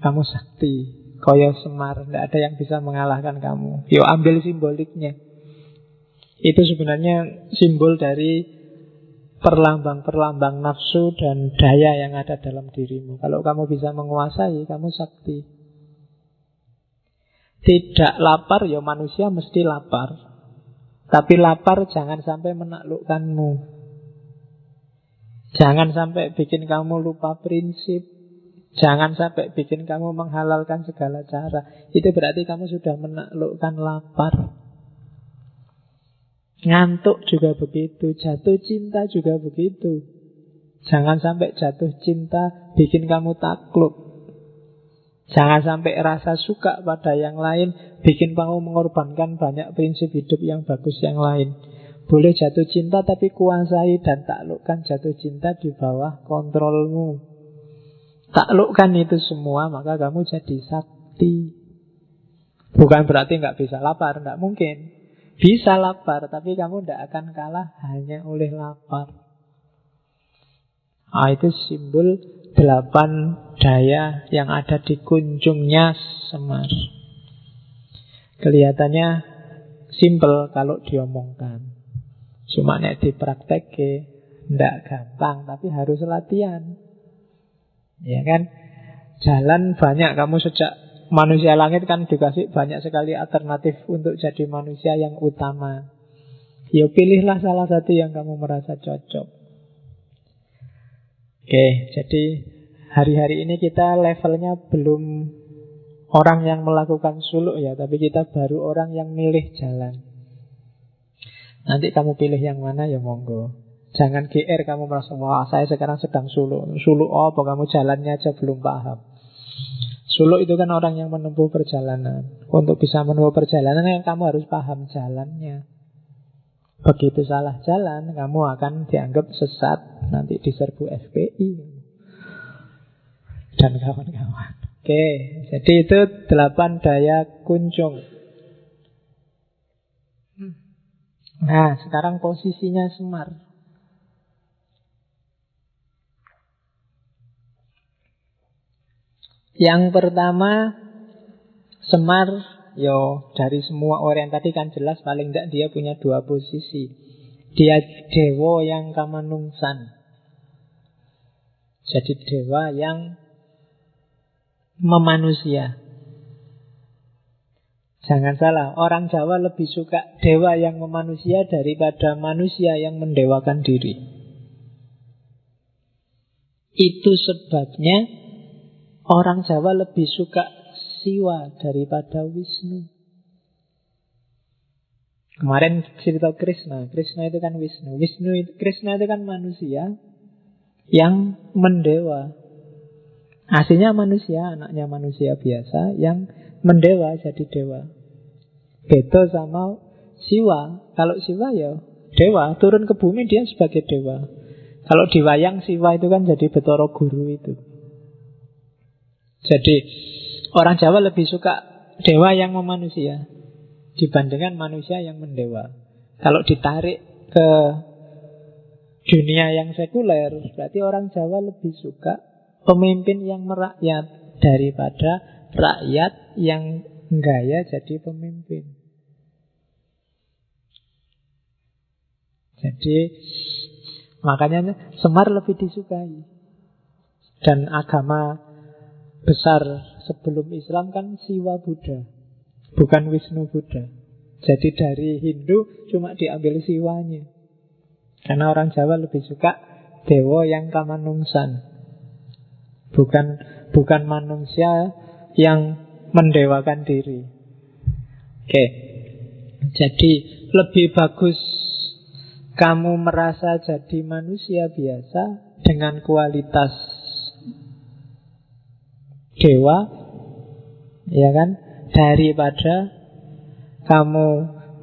A: kamu sakti. Koyo Semar, tidak ada yang bisa mengalahkan kamu. Yo ambil simboliknya. Itu sebenarnya simbol dari perlambang-perlambang nafsu dan daya yang ada dalam dirimu. Kalau kamu bisa menguasai, kamu sakti. Tidak lapar, ya manusia mesti lapar. Tapi lapar jangan sampai menaklukkanmu. Jangan sampai bikin kamu lupa prinsip. Jangan sampai bikin kamu menghalalkan segala cara. Itu berarti kamu sudah menaklukkan lapar. Ngantuk juga begitu, jatuh cinta juga begitu. Jangan sampai jatuh cinta bikin kamu takluk. Jangan sampai rasa suka pada yang lain bikin kamu mengorbankan banyak prinsip hidup yang bagus yang lain. Boleh jatuh cinta tapi kuasai dan taklukkan jatuh cinta di bawah kontrolmu. Taklukkan itu semua, maka kamu jadi sakti. Bukan berarti nggak bisa lapar, nggak mungkin. Bisa lapar, tapi kamu tidak akan kalah hanya oleh lapar. Itu simbol 8 daya yang ada di kunjungnya Semar. Kelihatannya simpel kalau diomongkan. Cuma nek dipraktekke ndak gampang, tapi harus latihan. Ya kan? Jalan banyak kamu sejak manusia langit kan dikasih banyak sekali alternatif untuk jadi manusia yang utama. Ya pilihlah salah satu yang kamu merasa cocok. Oke, jadi hari-hari ini kita levelnya belum orang yang melakukan suluk ya, tapi kita baru orang yang milih jalan. Nanti kamu pilih yang mana ya monggo. Jangan GR kamu merasa, wah saya sekarang sedang suluk. Suluk apa, kamu jalannya aja belum paham. Suluk itu kan orang yang menempuh perjalanan. Untuk bisa menempuh perjalanan kamu harus paham jalannya. Begitu salah jalan, kamu akan dianggap sesat. Nanti diserbu FPI dan kawan-kawan. Oke, jadi itu 8 daya kunjung. Nah, sekarang posisinya Semar. Yang pertama, Semar, dari semua orang tadi kan jelas paling tidak dia punya 2 posisi. Dia dewa yang kamanungsan. Jadi dewa yang memanusia. Jangan salah, orang Jawa lebih suka dewa yang memanusia daripada manusia yang mendewakan diri. Itu sebabnya orang Jawa lebih suka Siwa daripada Wisnu. Kemarin cerita Krishna. Krishna itu kan Wisnu. Krishna itu kan manusia yang mendewa. Aslinya manusia, anaknya manusia biasa yang mendewa jadi dewa. Beda sama Siwa. Kalau Siwa ya dewa, turun ke bumi dia sebagai dewa. Kalau di wayang Siwa itu kan jadi Betara Guru itu. Jadi orang Jawa lebih suka dewa yang memanusia dibandingkan manusia yang mendewa. Kalau ditarik ke dunia yang sekuler, berarti orang Jawa lebih suka pemimpin yang merakyat daripada rakyat yang gaya jadi pemimpin. Jadi makanya Semar lebih disukai. Dan agama besar sebelum Islam kan Siwa Buddha, bukan Wisnu Buddha. Jadi dari Hindu cuma diambil Siwanya. Karena orang Jawa lebih suka dewa yang kamanungsan, bukan manusia yang mendewakan diri. Oke. Jadi lebih bagus kamu merasa jadi manusia biasa dengan kualitas dewa, ya kan, daripada kamu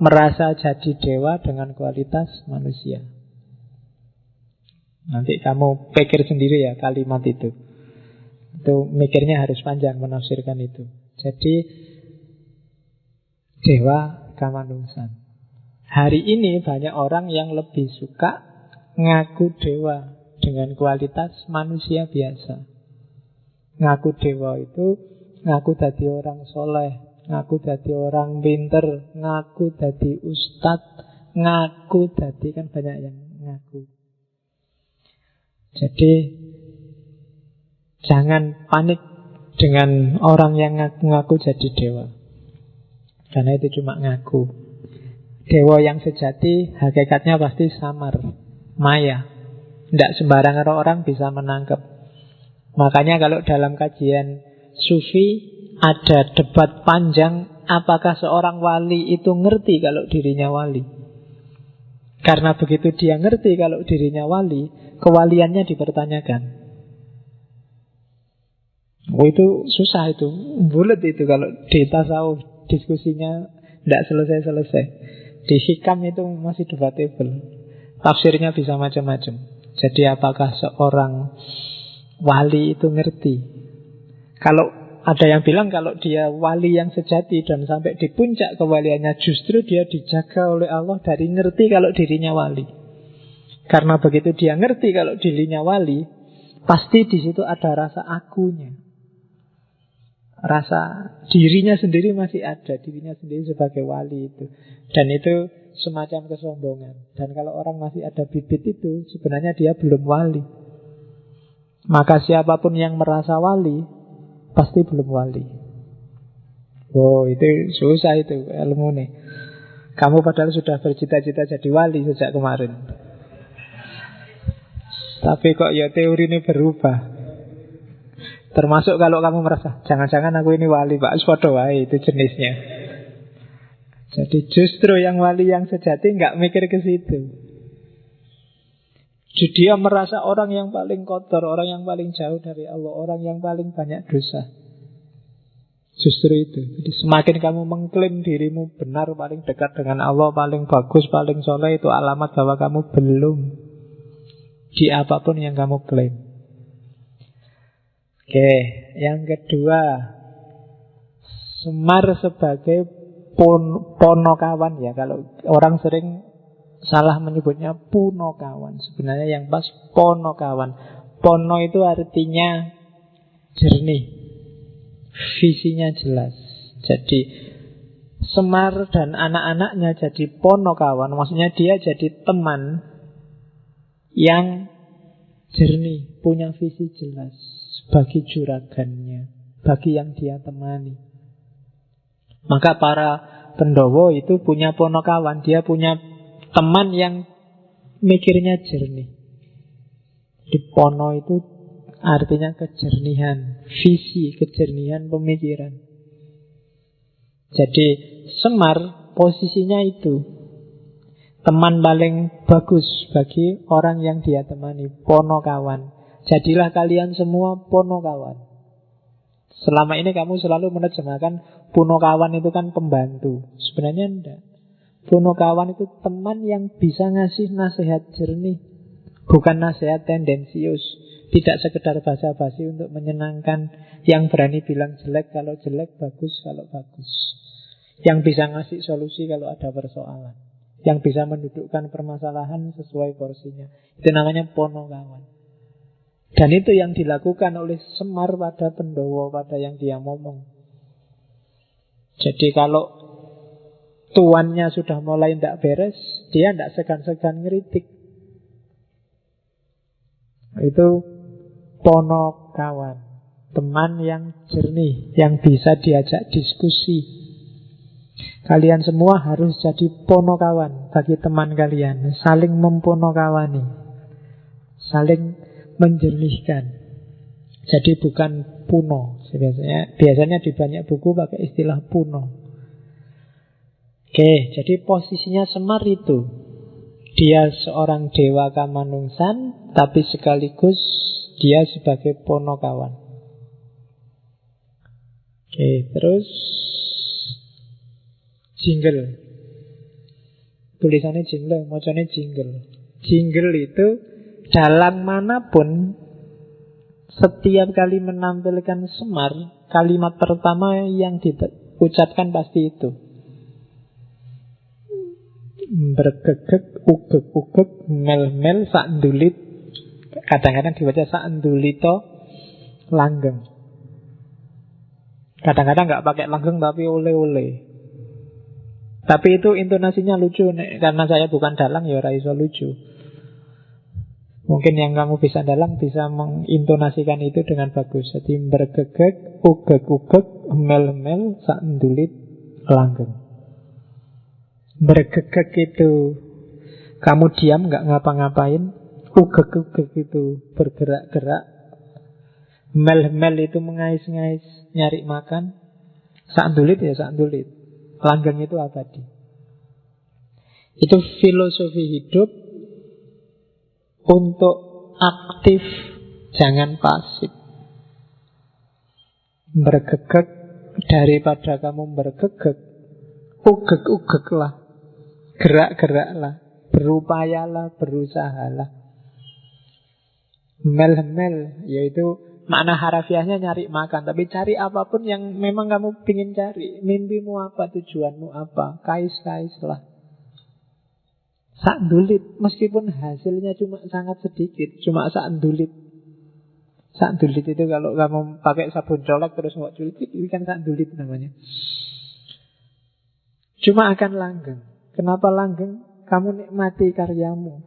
A: merasa jadi dewa dengan kualitas manusia. Nanti kamu pikir sendiri ya kalimat itu. Itu mikirnya harus panjang menafsirkan itu. Jadi dewa kamanungsan. Hari ini banyak orang yang lebih suka ngaku dewa dengan kualitas manusia biasa. Ngaku dewa itu ngaku dadi orang soleh, ngaku dadi orang pinter, ngaku dadi ustadz, ngaku dadi, kan banyak yang ngaku. Jadi jangan panik dengan orang yang ngaku-ngaku jadi dewa, karena itu cuma ngaku. Dewa yang sejati hakikatnya pasti samar, maya. Tidak sembarangan orang bisa menangkap. Makanya kalau dalam kajian Sufi ada debat panjang, apakah seorang wali itu ngerti kalau dirinya wali. Karena begitu dia ngerti kalau dirinya wali, kewaliannya dipertanyakan. Oh, itu susah itu, bulat itu kalau di tasawuf diskusinya tidak selesai-selesai. Di hikam itu masih debatable, tafsirnya bisa macam-macam. Jadi apakah seorang wali itu ngerti? Kalau ada yang bilang kalau dia wali yang sejati dan sampai di puncak kewaliannya, justru dia dijaga oleh Allah dari ngerti kalau dirinya wali. Karena begitu dia ngerti kalau dirinya wali, pasti di situ ada rasa akunya. Rasa dirinya sendiri masih ada, dirinya sendiri sebagai wali itu. Dan itu semacam kesombongan. Dan kalau orang masih ada bibit itu, sebenarnya dia belum wali. Maka siapapun yang merasa wali pasti belum wali. Oh, itu susah itu ilmu nih. Kamu padahal sudah bercita-cita jadi wali sejak kemarin, tapi kok ya teori ini berubah. Termasuk kalau kamu merasa jangan-jangan aku ini wali, Pak, padha wae, itu jenisnya. Jadi justru yang wali yang sejati nggak mikir ke situ. Jadi dia merasa orang yang paling kotor, orang yang paling jauh dari Allah, orang yang paling banyak dosa. Justru itu. Jadi semakin kamu mengklaim dirimu benar, paling dekat dengan Allah, paling bagus, paling soleh, itu alamat bahwa kamu belum di apapun yang kamu klaim. Oke, yang kedua, Semar sebagai ponokawan ya. Kalau orang sering salah menyebutnya punokawan, sebenarnya yang pas ponokawan. Pono itu artinya jernih, visinya jelas. Jadi Semar dan anak-anaknya jadi ponokawan, maksudnya dia jadi teman yang jernih, punya visi jelas bagi juragannya, bagi yang dia temani. Maka para Pendowo itu punya ponokawan, dia punya teman yang mikirnya jernih. Di pono itu artinya kejernihan visi, kejernihan pemikiran. Jadi Semar posisinya itu teman paling bagus bagi orang yang dia temani, ponokawan. Jadilah kalian semua ponokawan. Selama ini kamu selalu menerjemahkan punokawan itu kan pembantu. Sebenarnya enggak. Punokawan itu teman yang bisa ngasih nasihat jernih, bukan nasihat tendensius. Tidak sekedar basa-basi untuk menyenangkan, yang berani bilang jelek kalau jelek, bagus kalau bagus. Yang bisa ngasih solusi kalau ada persoalan, yang bisa mendudukkan permasalahan sesuai porsinya. Itu namanya ponokawan. Dan itu yang dilakukan oleh Semar pada Pendowo, pada yang dia ngomong. Jadi kalau tuannya sudah mulai tidak beres, dia tidak segan-segan ngeritik. Itu ponokawan, teman yang jernih, yang bisa diajak diskusi. Kalian semua harus jadi ponokawan bagi teman kalian, saling memponokawani, saling menjernihkan. Jadi bukan puno. Biasanya di banyak buku pakai istilah puno. Oke, jadi posisinya Semar itu, dia seorang dewa kamanungsan, tapi sekaligus dia sebagai ponokawan. Oke, terus jingle. Tulisannya jingle, macamnya jingle. Jingle itu dalang manapun setiap kali menampilkan Semar, kalimat pertama yang diucapkan pasti itu. Bergegek, ugek-ugek, mel-mel, sakndulit. Kadang-kadang dibaca sakndulito, langgeng. Kadang-kadang nggak pakai langgeng tapi ole-ole. Tapi itu intonasinya lucu, karena saya bukan dalang ya ora iso lucu. Mungkin yang kamu bisa dalang bisa mengintonasikan itu dengan bagus. Jadi bergegek, ugek-ugek, mel-mel, sakndulit, langgeng. Bergegek itu kamu diam nggak ngapa-ngapain. Ugek-ugek itu bergerak-gerak. Mel-mel itu mengais-ngais, nyari makan. Sakndulit ya sakndulit. Langgeng itu abadi. Itu filosofi hidup untuk aktif, jangan pasif. Bergegek daripada kamu bergegek, ugek-ugeklah, gerak-geraklah, berupayalah, berusahalah. Mel-mel, yaitu makna harafiahnya nyari makan. Tapi cari apapun yang memang kamu ingin cari. Mimpimu apa, tujuanmu apa, kais-kaislah. Sakndulit, meskipun hasilnya cuma sangat sedikit, cuma sakndulit. Sakndulit itu kalau kamu pakai sabun colek terus mau culit, itu kan sakndulit namanya. Cuma akan langgeng. Kenapa langgeng? Kamu nikmati karyamu.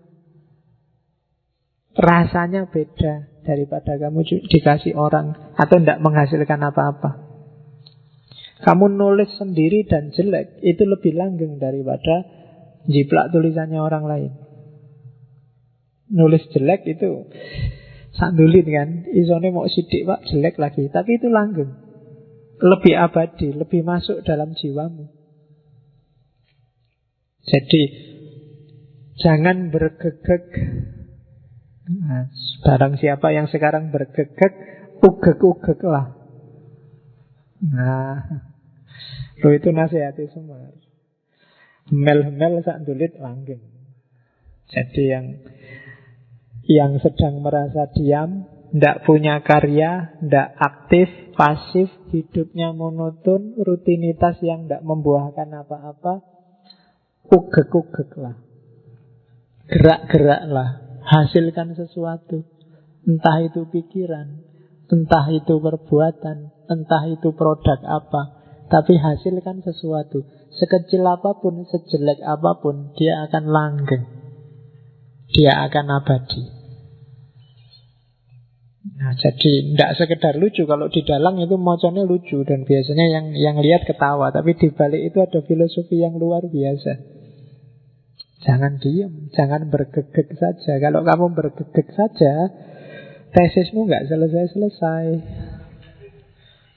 A: Rasanya beda daripada kamu dikasih orang atau tidak menghasilkan apa-apa. Kamu nulis sendiri dan jelek, itu lebih langgeng daripada jiplak tulisannya orang lain. Nulis jelek itu sakndulit kan, isone mau sidik pak jelek lagi, tapi itu langgeng, lebih abadi, lebih masuk dalam jiwamu. Jadi jangan bergegek. Nah, barang siapa yang sekarang bergegek, ugek-ugeklah. Nah, lo itu nasihati Semar. Mel-mel sakndulit langgeng. Jadi yang sedang merasa diam, tidak punya karya, tidak aktif, pasif, hidupnya monoton, rutinitas yang tidak membuahkan apa-apa, ugek-ugeklah. Gerak-geraklah. Hasilkan sesuatu. Entah itu pikiran, entah itu perbuatan, entah itu produk apa. Tapi hasilkan sesuatu. Sekecil apapun, sejelek apapun, dia akan langgeng. Dia akan abadi. Nah, jadi tidak sekedar lucu. Kalau di dalang itu moconnya lucu, dan biasanya yang lihat ketawa. Tapi di balik itu ada filosofi yang luar biasa. Jangan diam, jangan bergegek saja. Kalau kamu bergegek saja, tesismu nggak selesai-selesai,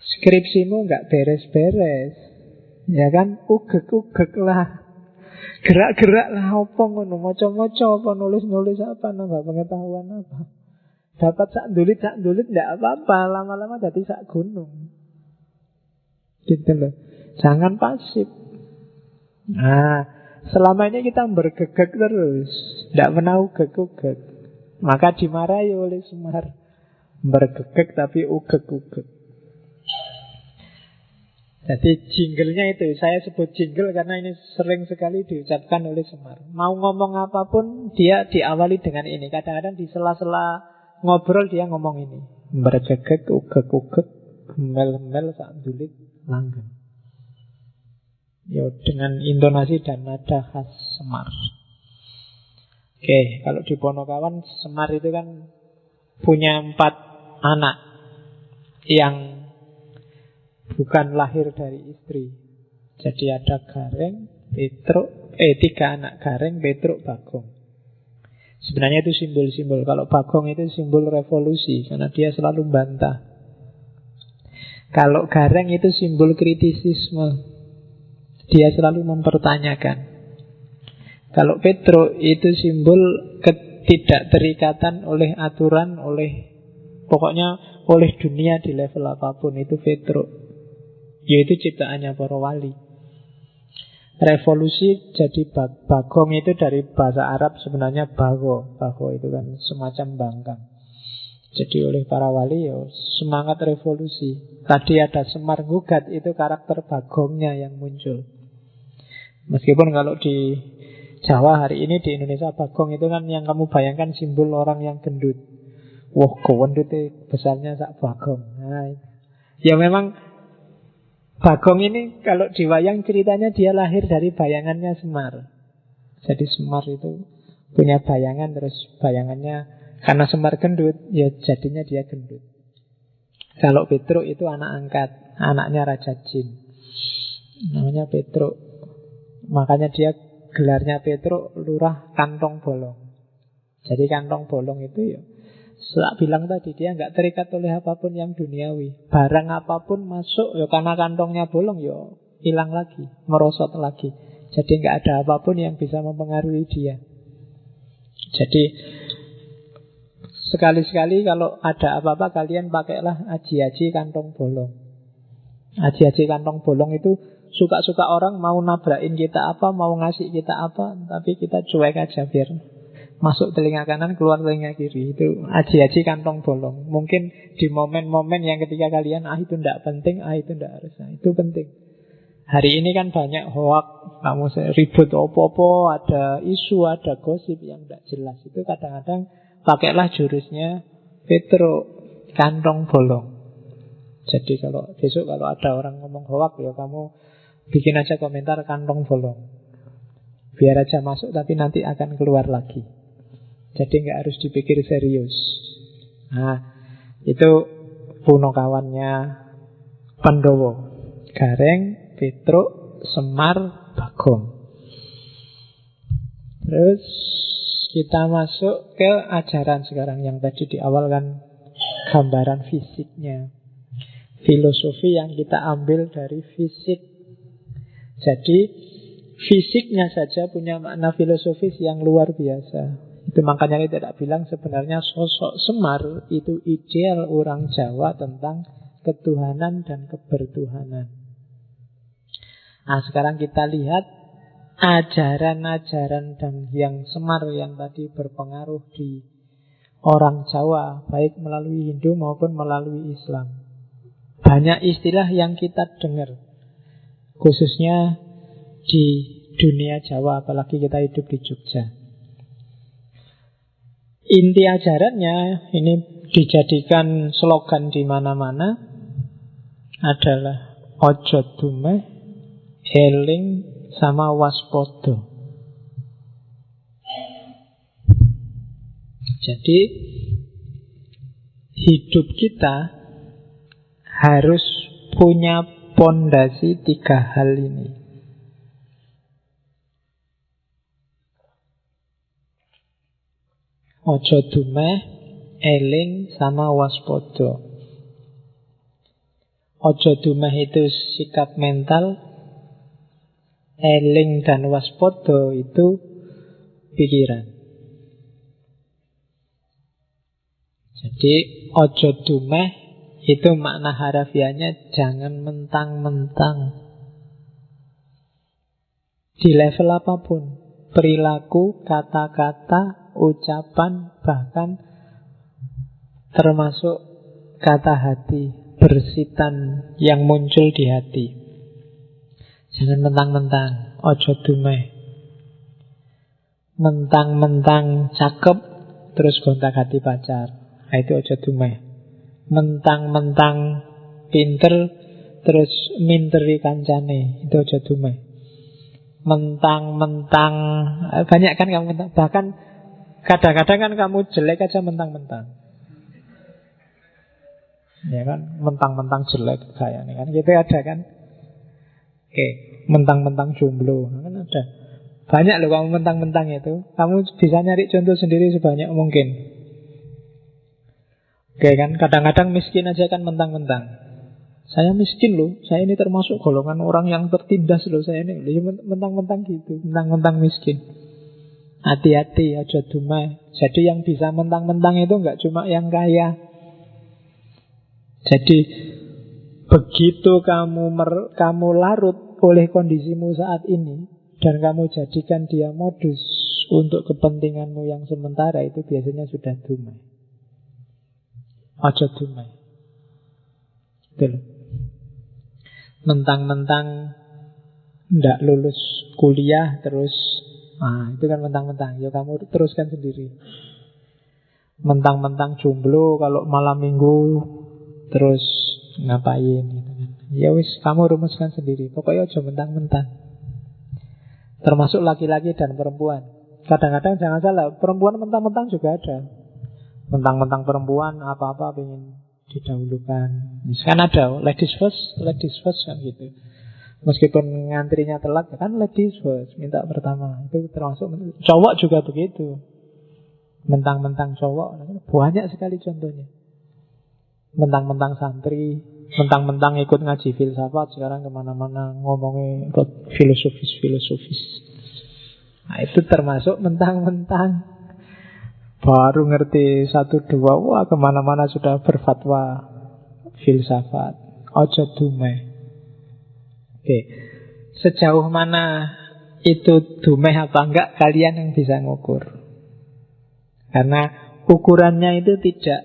A: skripsimu nggak beres-beres, ya kan? Ugek-ugeklah, gerak-geraklah, apa ngono, moco-moco apa, nulis-nulis apa, nambah pengetahuan apa. Dapat sakndulit nggak apa-apa, lama-lama jadi sak gunung. Gitu loh. Jangan pasif. Nah, selama ini kita bergegek terus, tidak pernah ugek-ugek. Maka dimarahi oleh Semar. Bergegek tapi ugek-ugek. Jadi jinglenya itu, saya sebut jingle karena ini sering sekali diucapkan oleh Semar. Mau ngomong apapun, dia diawali dengan ini. Kadang-kadang di sela-sela ngobrol dia ngomong ini. Bergegek, ugek-ugek, mel-mel, sakndulit, langgeng. Ya, dengan intonasi dan nada khas Semar. Oke, kalau di Ponokawan, Semar itu kan punya 4 anak yang bukan lahir dari istri. Jadi ada Gareng, Petruk, 3 anak, Gareng, Petruk, Bagong. Sebenarnya itu simbol-simbol. Kalau Bagong itu simbol revolusi, karena dia selalu bantah. Kalau Gareng itu simbol kritisisme. Dia selalu mempertanyakan. Kalau Petruk itu simbol tidak terikatan oleh aturan, pokoknya oleh dunia di level apapun. Itu Petruk, yaitu ciptaannya para wali. Revolusi jadi bagong itu dari bahasa Arab sebenarnya bago. Bago itu kan semacam bangkang. Jadi oleh para wali ya semangat revolusi. Tadi ada Semar Gugat, itu karakter bagongnya yang muncul. Meskipun kalau di Jawa hari ini, di Indonesia, bagong itu kan yang kamu bayangkan simbol orang yang gendut. Wah, gendut itu besarnya sak bagong. Nah, ya memang Bagong ini kalau di wayang ceritanya dia lahir dari bayangannya Semar. Jadi Semar itu punya bayangan, terus bayangannya karena Semar gendut, ya jadinya dia gendut. Kalau Petruk itu anak angkat, anaknya Raja Jin, namanya Petruk. Makanya dia gelarnya Petruk, lurah kantong bolong. Jadi kantong bolong itu ya saya bilang tadi, dia nggak terikat oleh apapun yang duniawi. Barang apapun masuk, ya karena kantongnya bolong, ya hilang lagi, merosot lagi. Jadi nggak ada apapun yang bisa mempengaruhi dia. Jadi sekali-sekali kalau ada apa-apa, kalian pakailah aji-aji kantong bolong. Aji-aji kantong bolong itu suka-suka orang mau nabrakin kita apa, mau ngasih kita apa, tapi kita cuek aja biar masuk telinga kanan, keluar telinga kiri. Itu aji-aji kantong bolong. Mungkin di momen-momen yang ketika kalian itu tidak penting, itu tidak harus, itu penting. Hari ini kan banyak hoak, kamu ribut opo-opo, ada isu, ada gosip yang tidak jelas. Itu kadang-kadang pakailah jurusnya Petruk, kantong bolong. Jadi kalau besok kalau ada orang ngomong hoak, ya kamu bikin aja komentar kantong bolong. Biar aja masuk tapi nanti akan keluar lagi. Jadi nggak harus dipikir serius. Nah, itu Punokawannya Pandhawa. Gareng, Petruk, Semar, Bagong. Terus kita masuk ke ajaran sekarang. Yang tadi di awal kan gambaran fisiknya, filosofi yang kita ambil dari fisik. Jadi fisiknya saja punya makna filosofis yang luar biasa. Itu makanya kita tidak bilang sebenarnya sosok Semar itu ideal orang Jawa tentang ketuhanan dan kebertuhanan. Nah, sekarang kita lihat ajaran-ajaran dan yang Semar yang tadi berpengaruh di orang Jawa, baik melalui Hindu maupun melalui Islam. Banyak istilah yang kita dengar, khususnya di dunia Jawa, apalagi kita hidup di Jogja. Inti ajarannya ini dijadikan slogan di mana-mana adalah ojo dumeh, eling sama waspodo. Jadi hidup kita harus punya pondasi 3 hal ini. Ojo dumeh, eling sama waspodo. Ojo dumeh itu sikap mental, eling dan waspodo itu pikiran. Jadi ojo dumeh itu makna harafiahnya jangan mentang-mentang. Di level apapun, perilaku, kata-kata, ucapan, bahkan termasuk kata hati, bersitan yang muncul di hati. Jangan mentang-mentang, ojo dumeh. Mentang-mentang cakep terus gonta-ganti pacar, itu ojo dumeh. Mentang-mentang pinter terus minteri kancane, itu ojo dumeh. Mentang-mentang banyak kan kamu mentang, bahkan kadang-kadang kan kamu jelek aja mentang-mentang. Ya kan, mentang-mentang jelek kayak ini kan, gitu ada kan. Oke, mentang-mentang jomblo, kan ada. Banyak loh kamu mentang-mentang itu. Kamu bisa nyari contoh sendiri sebanyak mungkin. Oke kan, kadang-kadang miskin aja kan mentang-mentang. Saya miskin loh, saya ini termasuk golongan orang yang tertindas loh, saya ini mentang-mentang gitu, mentang-mentang miskin. Hati-hati, ojo dumeh. Jadi yang bisa mentang-mentang itu enggak cuma yang kaya. Jadi begitu kamu larut oleh kondisimu saat ini dan kamu jadikan dia modus untuk kepentinganmu yang sementara, itu biasanya sudah dumeh. Ojo dumeh. Betul. Mentang-mentang ndak lulus kuliah terus, itu kan mentang-mentang. Ya kamu teruskan sendiri. Mentang-mentang jomblo kalau malam minggu terus ngapain gitu kan. Ya wis, kamu rumuskan sendiri. Pokoknya aja mentang-mentang. Termasuk laki-laki dan perempuan. Kadang-kadang jangan salah, perempuan mentang-mentang juga ada. Mentang-mentang perempuan apa-apa pengen didahulukan. Kan ada ladies first kan gitu. Meskipun ngantrinya telat, kan ladies first, minta pertama. Itu termasuk. Cowok juga begitu. Mentang-mentang cowok, banyak sekali contohnya. Mentang-mentang santri, mentang-mentang ikut ngaji filsafat, sekarang kemana-mana ngomongin filosofis. Nah, itu termasuk mentang-mentang. Baru ngerti 1-2, wah kemana-mana sudah berfatwa filsafat. Ojo dumeh. Oke, sejauh mana itu dumeh apa enggak, kalian yang bisa ngukur. Karena ukurannya itu tidak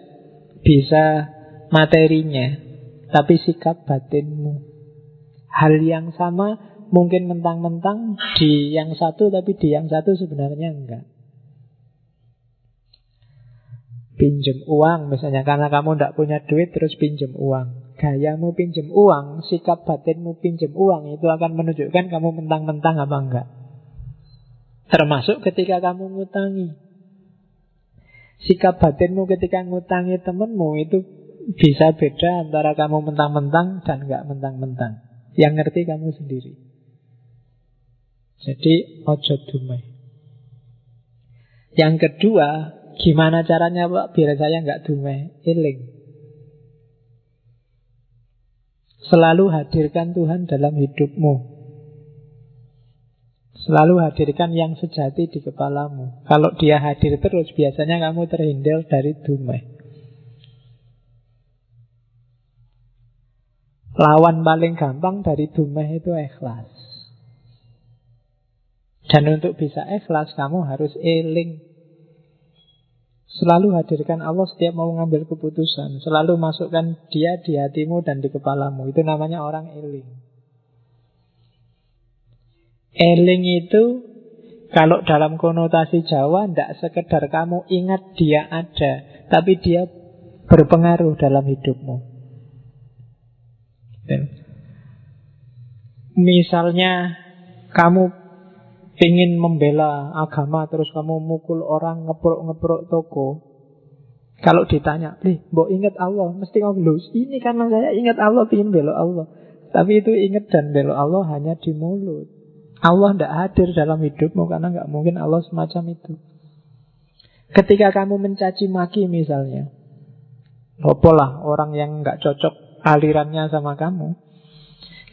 A: bisa materinya, tapi sikap batinmu. Hal yang sama mungkin mentang-mentang di yang satu, tapi di yang satu sebenarnya enggak. Pinjem uang misalnya, karena kamu tidak punya duit terus pinjem uang. Gayamu pinjem uang, sikap batinmu pinjem uang, itu akan menunjukkan kamu mentang-mentang apa enggak. Termasuk ketika kamu ngutangi. Sikap batinmu ketika ngutangi temenmu itu bisa beda antara kamu mentang-mentang dan enggak mentang-mentang. Yang ngerti kamu sendiri. Jadi ojo dumeh. Yang kedua, gimana caranya Pak biar saya nggak dumeh? Eling. Selalu hadirkan Tuhan dalam hidupmu. Selalu hadirkan yang sejati di kepalamu. Kalau dia hadir terus, biasanya kamu terhindar dari dumeh. Lawan paling gampang dari dumeh itu ikhlas. Dan untuk bisa ikhlas, kamu harus eling. Selalu hadirkan Allah setiap mau ngambil keputusan. Selalu masukkan dia di hatimu dan di kepalamu. Itu namanya orang eling. Eling itu kalau dalam konotasi Jawa tidak sekedar kamu ingat dia ada, tapi dia berpengaruh dalam hidupmu. Misalnya kamu ingin membela agama, terus kamu mukul orang, ngeprok-ngeprok toko. Kalau ditanya, mbok ingat Allah, mesti ngomong, ini karena saya ingat Allah, ingin bela Allah. Tapi itu ingat dan bela Allah hanya di mulut. Allah tidak hadir dalam hidupmu, karena nggak mungkin Allah semacam itu. Ketika kamu mencaci maki misalnya, apalah orang yang nggak cocok alirannya sama kamu.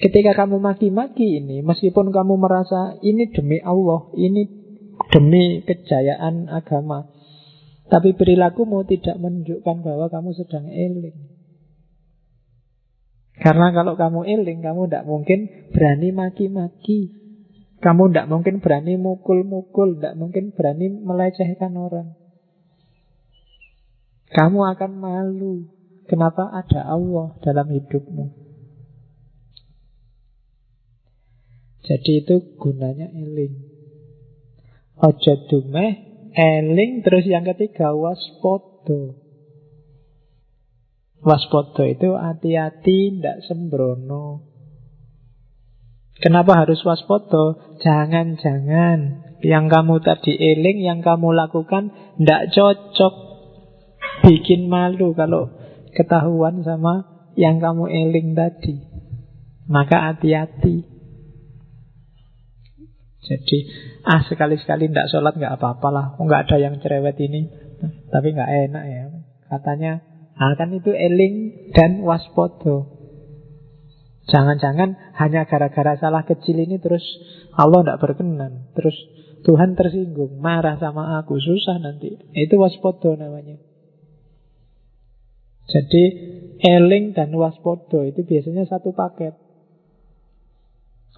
A: Ketika kamu maki-maki ini, meskipun kamu merasa ini demi Allah, ini demi kejayaan agama, tapi perilakumu tidak menunjukkan bahwa kamu sedang eling. Karena kalau kamu eling, kamu tidak mungkin berani maki-maki. Kamu tidak mungkin berani mukul-mukul, tidak mungkin berani melecehkan orang. Kamu akan malu. Kenapa ada Allah dalam hidupmu? Jadi itu gunanya eling. Ojo dumeh, eling. Terus yang ketiga waspada. Waspada itu hati-hati, tidak sembrono. Kenapa harus waspada? Jangan-jangan yang kamu tadi eling, yang kamu lakukan tidak cocok, bikin malu kalau ketahuan sama yang kamu eling tadi. Maka hati-hati. Jadi sekali-sekali tidak sholat nggak apa-apalah, nggak ada yang cerewet ini. Tapi nggak enak ya. Katanya kan itu eling dan waspada. Jangan-jangan hanya gara-gara salah kecil ini terus Allah tidak berkenan. Terus Tuhan tersinggung, marah sama aku, susah nanti. Itu waspodo namanya. Jadi eling dan waspodo itu biasanya satu paket.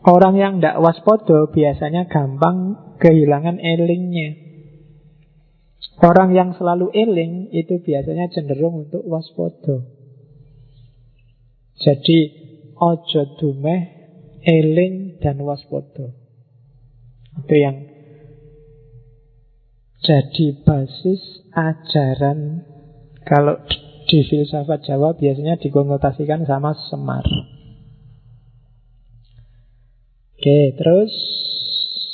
A: Orang yang tidak waspodo biasanya gampang kehilangan elingnya. Orang yang selalu eling itu biasanya cenderung untuk waspodo. Jadi ojo dumeh, eling dan waspodo. Itu yang jadi basis ajaran. Kalau di filsafat Jawa biasanya dikonotasikan sama Semar. Oke, terus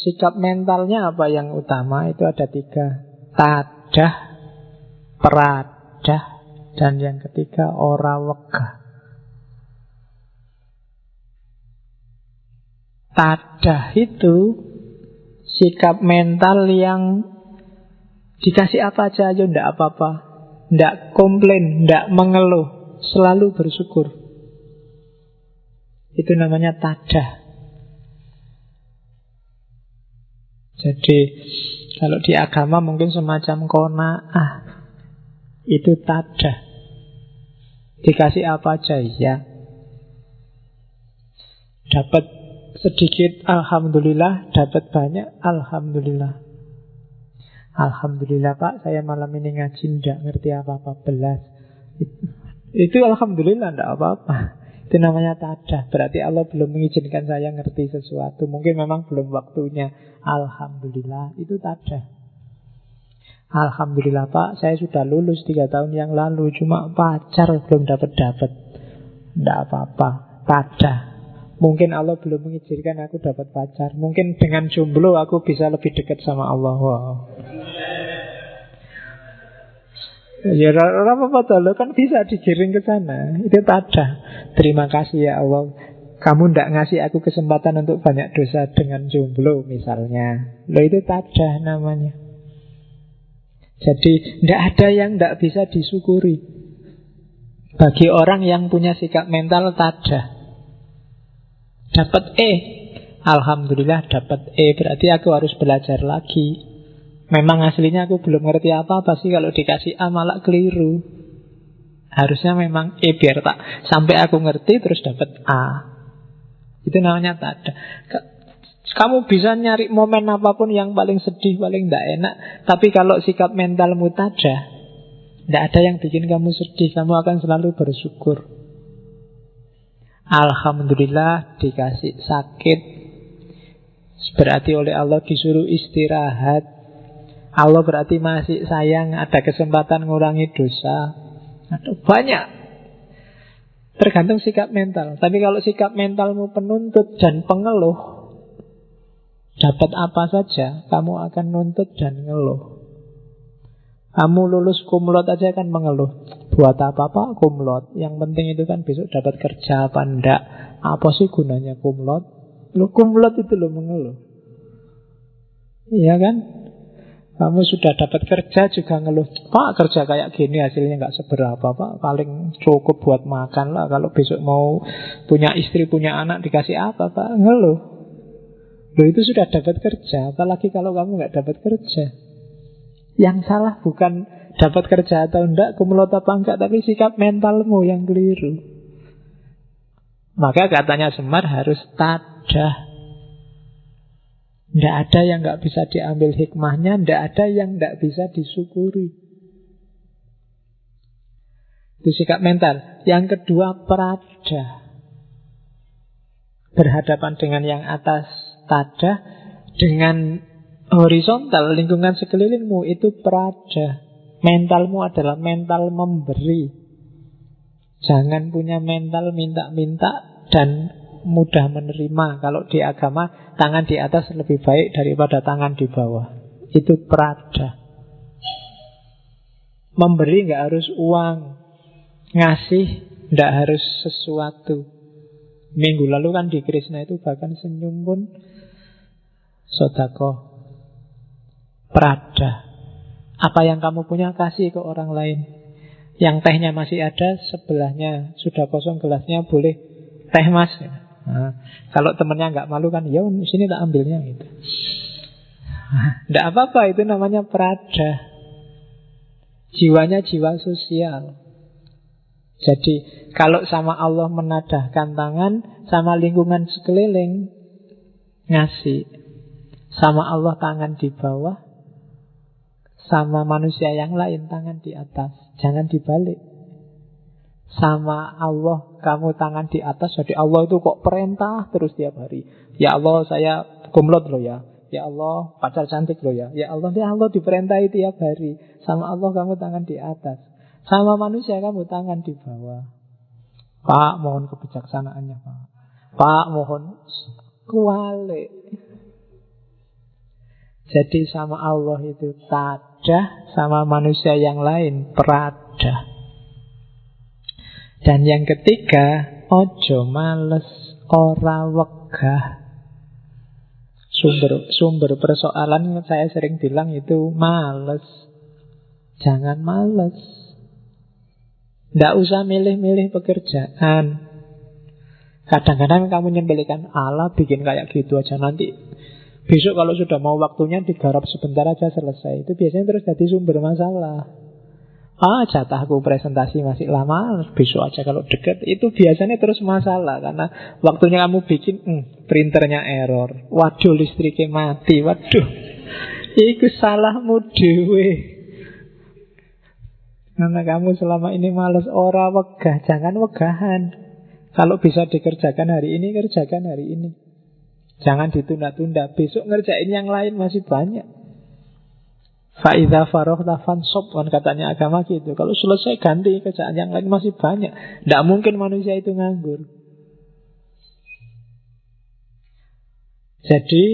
A: sikap mentalnya apa yang utama? Itu ada 3. Tadah, peradah, dan yang ketiga ora wegah. Tadah itu sikap mental yang dikasih apa aja, ayo ndak apa-apa, ndak komplain, ndak mengeluh, selalu bersyukur. Itu namanya tadah. Jadi kalau di agama mungkin semacam qanaah. Itu tadah. Dikasih apa aja ya. Dapat sedikit alhamdulillah, dapat banyak alhamdulillah. Alhamdulillah Pak, saya malam ini ngaji ndak ngerti apa-apa belas. Itu alhamdulillah, ndak apa-apa. Itu namanya tadah. Berarti Allah belum mengizinkan saya ngerti sesuatu. Mungkin memang belum waktunya. Alhamdulillah, itu tadah. Alhamdulillah Pak, saya sudah lulus 3 tahun yang lalu. Cuma pacar belum dapat-dapat. Ndak apa-apa, tadah. Mungkin Allah belum mengizinkan aku dapat pacar. Mungkin dengan jomblo aku bisa lebih dekat sama Allah. Wow. Ya apa-apa lo kan bisa digiring ke sana. Itu tadah. Terima kasih ya Allah, kamu ndak ngasih aku kesempatan untuk banyak dosa dengan jomblo misalnya. Lo itu tadah namanya. Jadi ndak ada yang ndak bisa disyukuri bagi orang yang punya sikap mental tadah. Dapat E, alhamdulillah dapat E, berarti aku harus belajar lagi. Memang aslinya aku belum ngerti apa-apa sih, kalau dikasih A malah keliru. Harusnya memang E biar tak sampai aku ngerti terus dapat A. Itu namanya tadah. Kamu bisa nyari momen apapun yang paling sedih, paling tidak enak, tapi kalau sikap mentalmu tadah, tidak ada yang bikin kamu sedih. Kamu akan selalu bersyukur. Alhamdulillah dikasih sakit, berarti oleh Allah disuruh istirahat. Allah berarti masih sayang, ada kesempatan ngurangi dosa. Ada banyak. Tergantung sikap mental. Tapi kalau sikap mentalmu penuntut dan pengeluh, dapat apa saja kamu akan nuntut dan ngeluh. Kamu lulus kumlot aja kan mengeluh. Buat apa Pak kumlot? Yang penting itu kan besok dapat kerja apa enggak. Apa sih gunanya kumlot? Lu kumlot itu lo mengeluh. Iya kan? Kamu sudah dapat kerja juga ngeluh, Pak kerja kayak gini hasilnya nggak seberapa Pak, paling cukup buat makan lah. Kalau besok mau punya istri, punya anak dikasih apa Pak? Ngeluh. Loh itu sudah dapat kerja, apalagi kalau kamu nggak dapat kerja. Yang salah bukan dapat kerja atau enggak, kumlot apa enggak, tapi sikap mentalmu yang keliru. Maka katanya Semar harus tadah. Tidak ada yang nggak bisa diambil hikmahnya, tidak ada yang nggak bisa disyukuri. Itu sikap mental. Yang kedua peradah. Berhadapan dengan yang atas tadah, dengan horizontal lingkungan sekelilingmu itu peradah. Mentalmu adalah mental memberi. Jangan punya mental minta-minta dan mudah menerima. Kalau di agama tangan di atas lebih baik daripada tangan di bawah. Itu peradah. Memberi nggak harus uang, ngasih nggak harus sesuatu. Minggu lalu kan di Krishna itu bahkan senyum pun sedekah. Peradah. Apa yang kamu punya kasih ke orang lain. Yang tehnya masih ada, sebelahnya sudah kosong gelasnya, boleh teh mas. Nah, kalau temennya nggak malu kan, ya sini tak ambilnya gitu. Tidak apa-apa, itu namanya prada. Jiwanya jiwa sosial. Jadi kalau sama Allah menadahkan tangan, sama lingkungan sekeliling ngasih. Sama Allah tangan di bawah, sama manusia yang lain tangan di atas. Jangan dibalik. Sama Allah kamu tangan di atas, jadi Allah itu kok perintah terus tiap hari. Ya Allah, saya kumlot loh ya. Ya Allah, pacar cantik loh ya. Ya Allah diperintahi tiap hari. Sama Allah kamu tangan di atas. Sama manusia kamu tangan di bawah. Pak, mohon kebijaksanaannya Pak. Pak, mohon kualik. Jadi sama Allah itu tadah, sama manusia yang lain prada. Dan yang ketiga, ojo males, ora wegah. Sumber persoalan saya sering bilang itu males. Jangan males. Tidak usah milih-milih pekerjaan. Kadang-kadang kamu nyembelikan Allah, bikin kayak gitu aja. Nanti besok kalau sudah mau waktunya digarap sebentar aja selesai. Itu biasanya terus jadi sumber masalah. Jatahku presentasi masih lama, besok aja kalau deket. Itu biasanya terus masalah. Karena waktunya kamu bikin, printernya error. Waduh, listriknya mati. Waduh, itu salahmu dewe. Karena kamu selama ini males, ora wegah. Jangan wegahan. Kalau bisa dikerjakan hari ini, kerjakan hari ini. Jangan ditunda-tunda. Besok ngerjain yang lain masih banyak. Fa'idha faroghta fansab, kan katanya agama gitu. Kalau selesai ganti kerjaan yang lain masih banyak. Tidak mungkin manusia itu nganggur. Jadi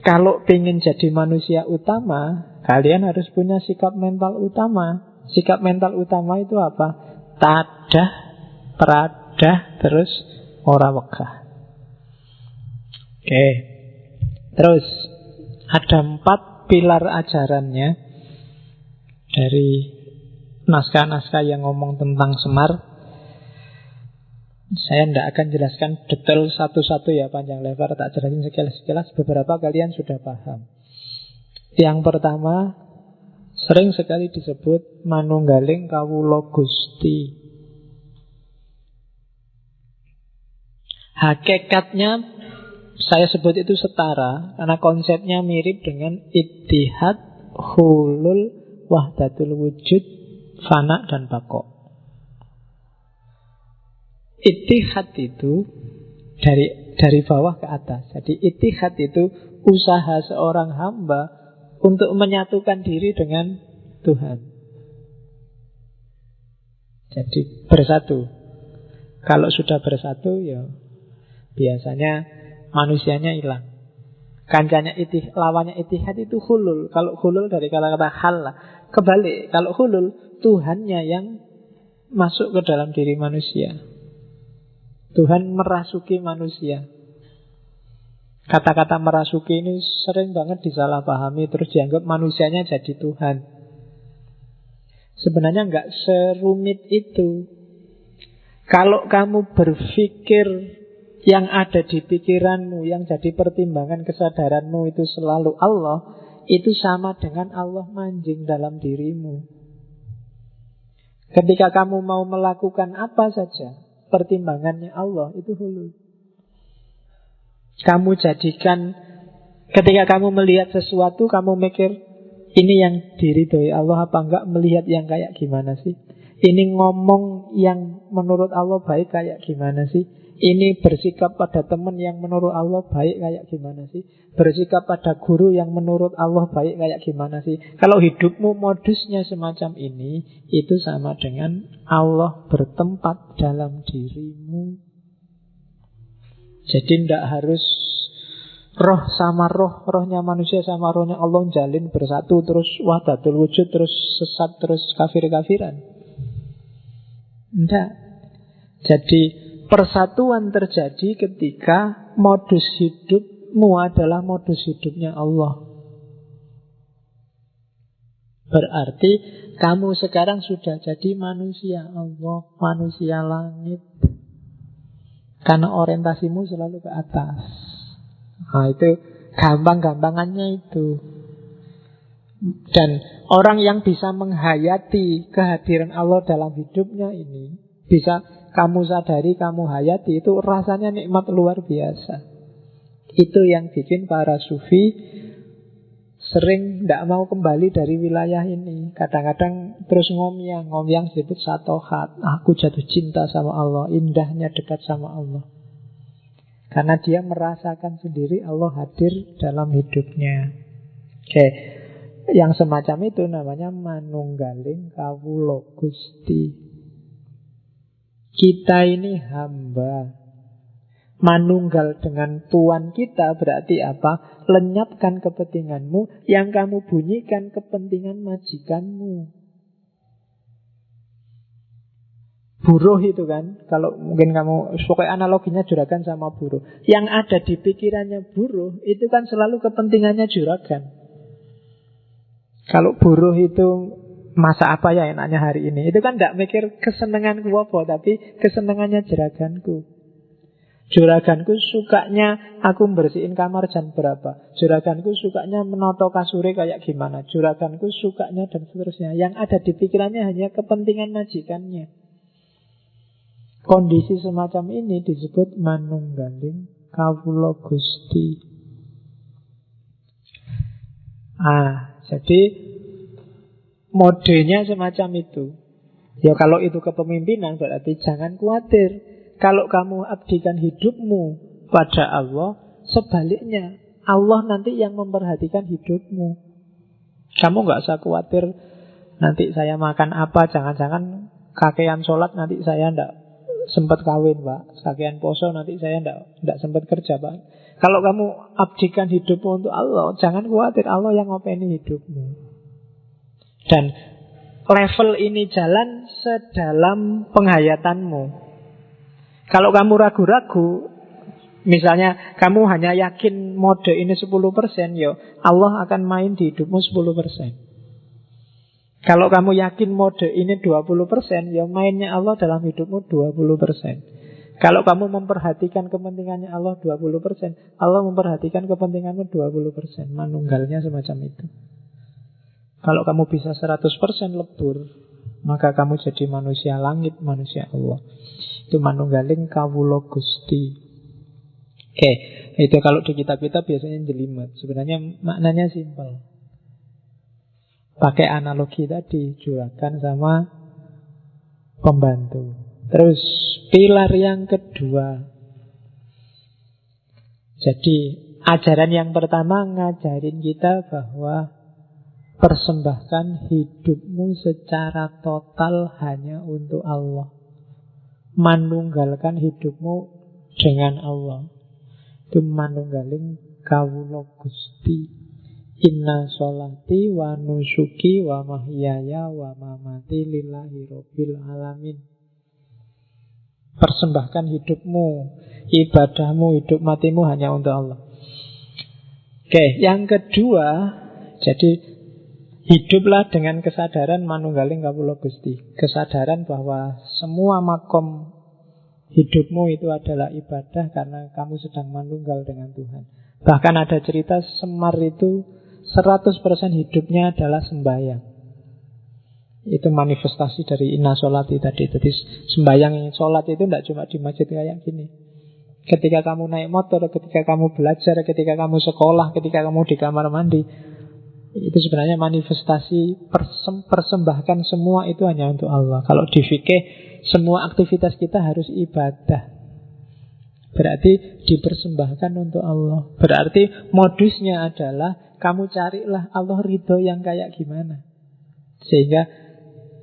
A: kalau ingin jadi manusia utama, kalian harus punya sikap mental utama. Sikap mental utama itu apa? Tadah, peradah, terus ora wegah. Oke. Terus ada 4 pilar ajarannya dari naskah-naskah yang ngomong tentang Semar. Saya tidak akan jelaskan detail satu-satu ya, panjang lebar, tak jelasin sekilas-sekilas. Beberapa kalian sudah paham. Yang pertama, sering sekali disebut manunggaling kawula Gusti. Hakikatnya saya sebut itu setara karena konsepnya mirip dengan ittihad, hulul, wahdatul wujud, fana dan baqo. Ittihad itu dari bawah ke atas. Jadi ittihad itu usaha seorang hamba untuk menyatukan diri dengan Tuhan. Jadi bersatu. Kalau sudah bersatu ya biasanya manusianya hilang. Kancanya lawannya ittihad itu hulul. Kalau hulul dari kata-kata hal lah. Kebalik, kalau hulul Tuhannya yang masuk ke dalam diri manusia. Tuhan merasuki manusia. Kata-kata merasuki ini sering banget disalahpahami, terus dianggap manusianya jadi Tuhan. Sebenarnya nggak serumit itu. Kalau kamu berpikir yang ada di pikiranmu, yang jadi pertimbangan kesadaranmu itu selalu Allah, itu sama dengan Allah manjing dalam dirimu. Ketika kamu mau melakukan apa saja, pertimbangannya Allah, itu hulul. Kamu jadikan, ketika kamu melihat sesuatu, kamu mikir, ini yang diridhoi Allah apa enggak, melihat yang kayak gimana sih? Ini ngomong yang menurut Allah baik kayak gimana sih? Ini bersikap pada teman yang menurut Allah baik kayak gimana sih? Bersikap pada guru yang menurut Allah baik kayak gimana sih? Kalau hidupmu modusnya semacam ini, itu sama dengan Allah bertempat dalam dirimu. Jadi tidak harus roh sama roh, rohnya manusia sama rohnya Allah jalin bersatu, terus wahdatul wujud, terus sesat, terus kafir-kafiran. Tidak. Jadi persatuan terjadi ketika modus hidupmu adalah modus hidupnya Allah. Berarti kamu sekarang sudah jadi manusia Allah, manusia langit. Karena orientasimu selalu ke atas. Nah itu Gampang-gampangannya itu. Dan orang yang bisa menghayati kehadiran Allah dalam hidupnya ini, bisa kamu sadari, kamu hayati, itu rasanya nikmat luar biasa. Itu yang bikin para sufi sering tidak mau kembali dari wilayah ini. Kadang-kadang terus ngomyang disebut satohat. Aku jatuh cinta sama Allah, indahnya dekat sama Allah. Karena dia merasakan sendiri Allah hadir dalam hidupnya. Oke, yang semacam itu namanya manunggaling kawula Gusti. Kita ini hamba. Manunggal dengan Tuhan kita berarti apa? Lenyapkan kepentinganmu, yang kamu bunyikan kepentingan majikanmu. Buruh itu kan, kalau mungkin kamu, pokoknya analoginya juragan sama buruh. Yang ada di pikirannya buruh, itu kan selalu kepentingannya juragan. Kalau buruh itu masa apa ya enaknya hari ini, itu kan tidak mikir kesenanganku apa, tapi kesenangannya juraganku. Juraganku sukanya aku bersihin kamar jam berapa, juraganku sukanya menoto kasure kayak gimana, juraganku sukanya dan seterusnya. Yang ada di pikirannya hanya kepentingan majikannya. Kondisi semacam ini disebut manunggaling kawula Gusti. Jadi modenya semacam itu. Ya kalau itu kepemimpinan berarti jangan khawatir. Kalau kamu abdikan hidupmu pada Allah, sebaliknya Allah nanti yang memperhatikan hidupmu. Kamu gak usah khawatir nanti saya makan apa, jangan-jangan kakean sholat nanti saya ndak sempat kawin, Pak. Kakean poso nanti saya ndak sempat kerja, Pak. Kalau kamu abdikan hidupmu untuk Allah, jangan khawatir, Allah yang ngopeni hidupmu. Dan level ini jalan sedalam penghayatanmu. Kalau kamu ragu-ragu, misalnya kamu hanya yakin mode ini 10%, ya Allah akan main di hidupmu 10%. Kalau kamu yakin mode ini 20%, ya mainnya Allah dalam hidupmu 20%. Kalau kamu memperhatikan kepentingannya Allah 20%, Allah memperhatikan kepentinganmu 20%. Manunggalnya semacam itu. Kalau kamu bisa 100% lebur, maka kamu jadi manusia langit, manusia Allah. Itu manunggaling kawula Gusti. Oke, itu kalau di kitab-kitab biasanya jelimet. Sebenarnya maknanya simpel. Pakai analogi tadi, juragan sama pembantu. Terus pilar yang kedua. Jadi ajaran yang pertama ngajarin kita bahwa persembahkan hidupmu secara total hanya untuk Allah. Manunggalkan hidupmu dengan Allah. Itu manunggaling kawula Gusti. Inna sholati wa nusuki wa mahyaya wa mamati lillahi rabbil alamin. Persembahkan hidupmu, ibadahmu, hidup matimu hanya untuk Allah. Oke, yang kedua, jadi hiduplah dengan kesadaran manunggaling kawula Gusti. Kesadaran bahwa semua makom hidupmu itu adalah ibadah karena kamu sedang manunggal dengan Tuhan. Bahkan ada cerita Semar itu 100% hidupnya adalah sembahyang. Itu manifestasi dari inna sholati tadi. Jadi sembahyang, sholat itu tidak cuma di masjid kayak gini. Ketika kamu naik motor, ketika kamu belajar, ketika kamu sekolah, ketika kamu di kamar mandi, itu sebenarnya manifestasi persembahkan semua itu hanya untuk Allah. Kalau di fikih, semua aktivitas kita harus ibadah. Berarti dipersembahkan untuk Allah. Berarti modusnya adalah kamu carilah Allah ridho yang kayak gimana. Sehingga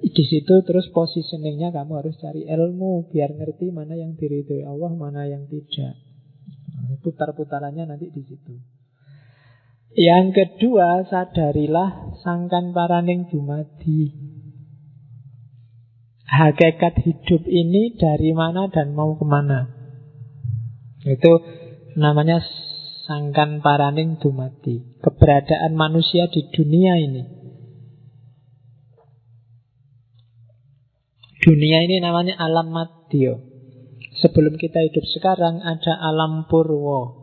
A: di situ terus positioningnya kamu harus cari ilmu biar ngerti mana yang diridhoi Allah, mana yang tidak. Putar-putarannya nanti di situ. Yang kedua, sadarilah sangkan paraning dumadi. Hakikat hidup ini dari mana dan mau kemana. Itu namanya sangkan paraning dumadi. Keberadaan manusia di dunia ini. Dunia ini namanya alam madya. Sebelum kita hidup sekarang ada alam purwa.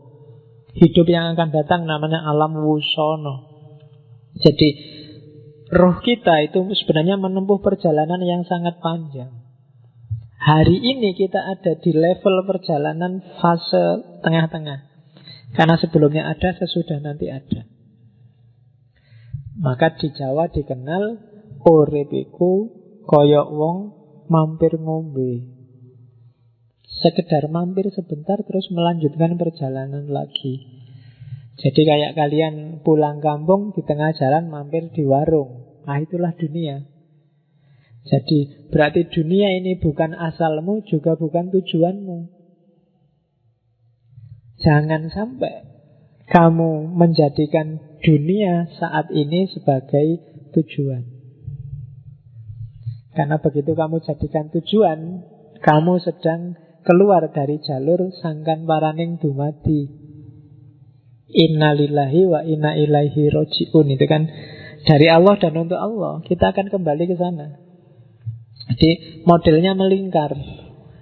A: Hidup yang akan datang namanya alam wusono. Jadi roh kita itu sebenarnya menempuh perjalanan yang sangat panjang. Hari ini kita ada di level perjalanan fase tengah-tengah. Karena sebelumnya ada, sesudah nanti ada. Maka di Jawa dikenal urip iku koyok wong mampir ngombe. Sekedar mampir sebentar terus melanjutkan perjalanan lagi. Jadi kayak kalian pulang kampung di tengah jalan mampir di warung. Nah itulah dunia. Jadi berarti dunia ini bukan asalmu juga bukan tujuanmu. Jangan sampai kamu menjadikan dunia saat ini sebagai tujuan. Karena begitu kamu jadikan tujuan, kamu sedang keluar dari jalur sangkan paraning dumadi. Innalillahi wa inna ilaihi roji'un. Itu kan dari Allah dan untuk Allah. Kita akan kembali ke sana. Jadi modelnya melingkar.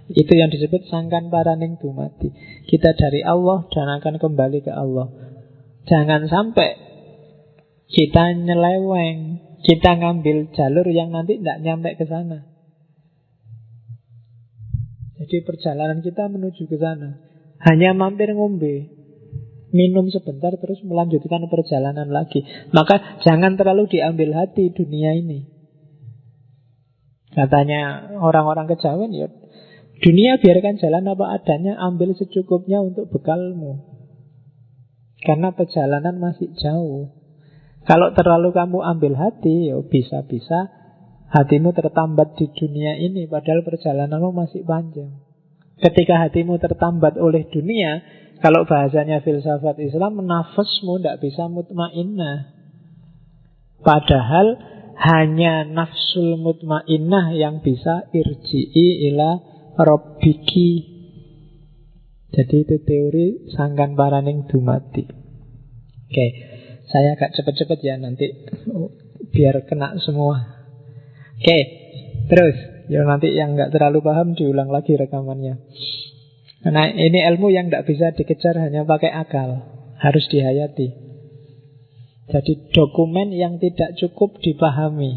A: Itu yang disebut sangkan paraning dumadi. Kita dari Allah dan akan kembali ke Allah. Jangan sampai kita nyeleweng, kita ngambil jalur yang nanti tidak nyampe ke sana. Jadi perjalanan kita menuju ke sana. Hanya mampir ngombe, minum sebentar terus melanjutkan perjalanan lagi. Maka jangan terlalu diambil hati dunia ini. Katanya orang-orang kejawen, ya dunia biarkan jalan apa adanya, ambil secukupnya untuk bekalmu. Karena perjalanan masih jauh. Kalau terlalu kamu ambil hati, ya bisa-bisa hatimu tertambat di dunia ini, padahal perjalananmu masih panjang. Ketika hatimu tertambat oleh dunia, kalau bahasanya filsafat Islam, nafasmu tidak bisa mutmainnah. Padahal hanya nafsul mutmainnah yang bisa irji'i ila rabbiki. Jadi itu teori sangkan paraning dumadi. Oke, saya agak cepet-cepet ya nanti biar kena semua. Oke, terus ya nanti yang nggak terlalu paham diulang lagi rekamannya. Karena ini ilmu yang tidak bisa dikejar hanya pakai akal, harus dihayati. Jadi dokumen yang tidak cukup dipahami,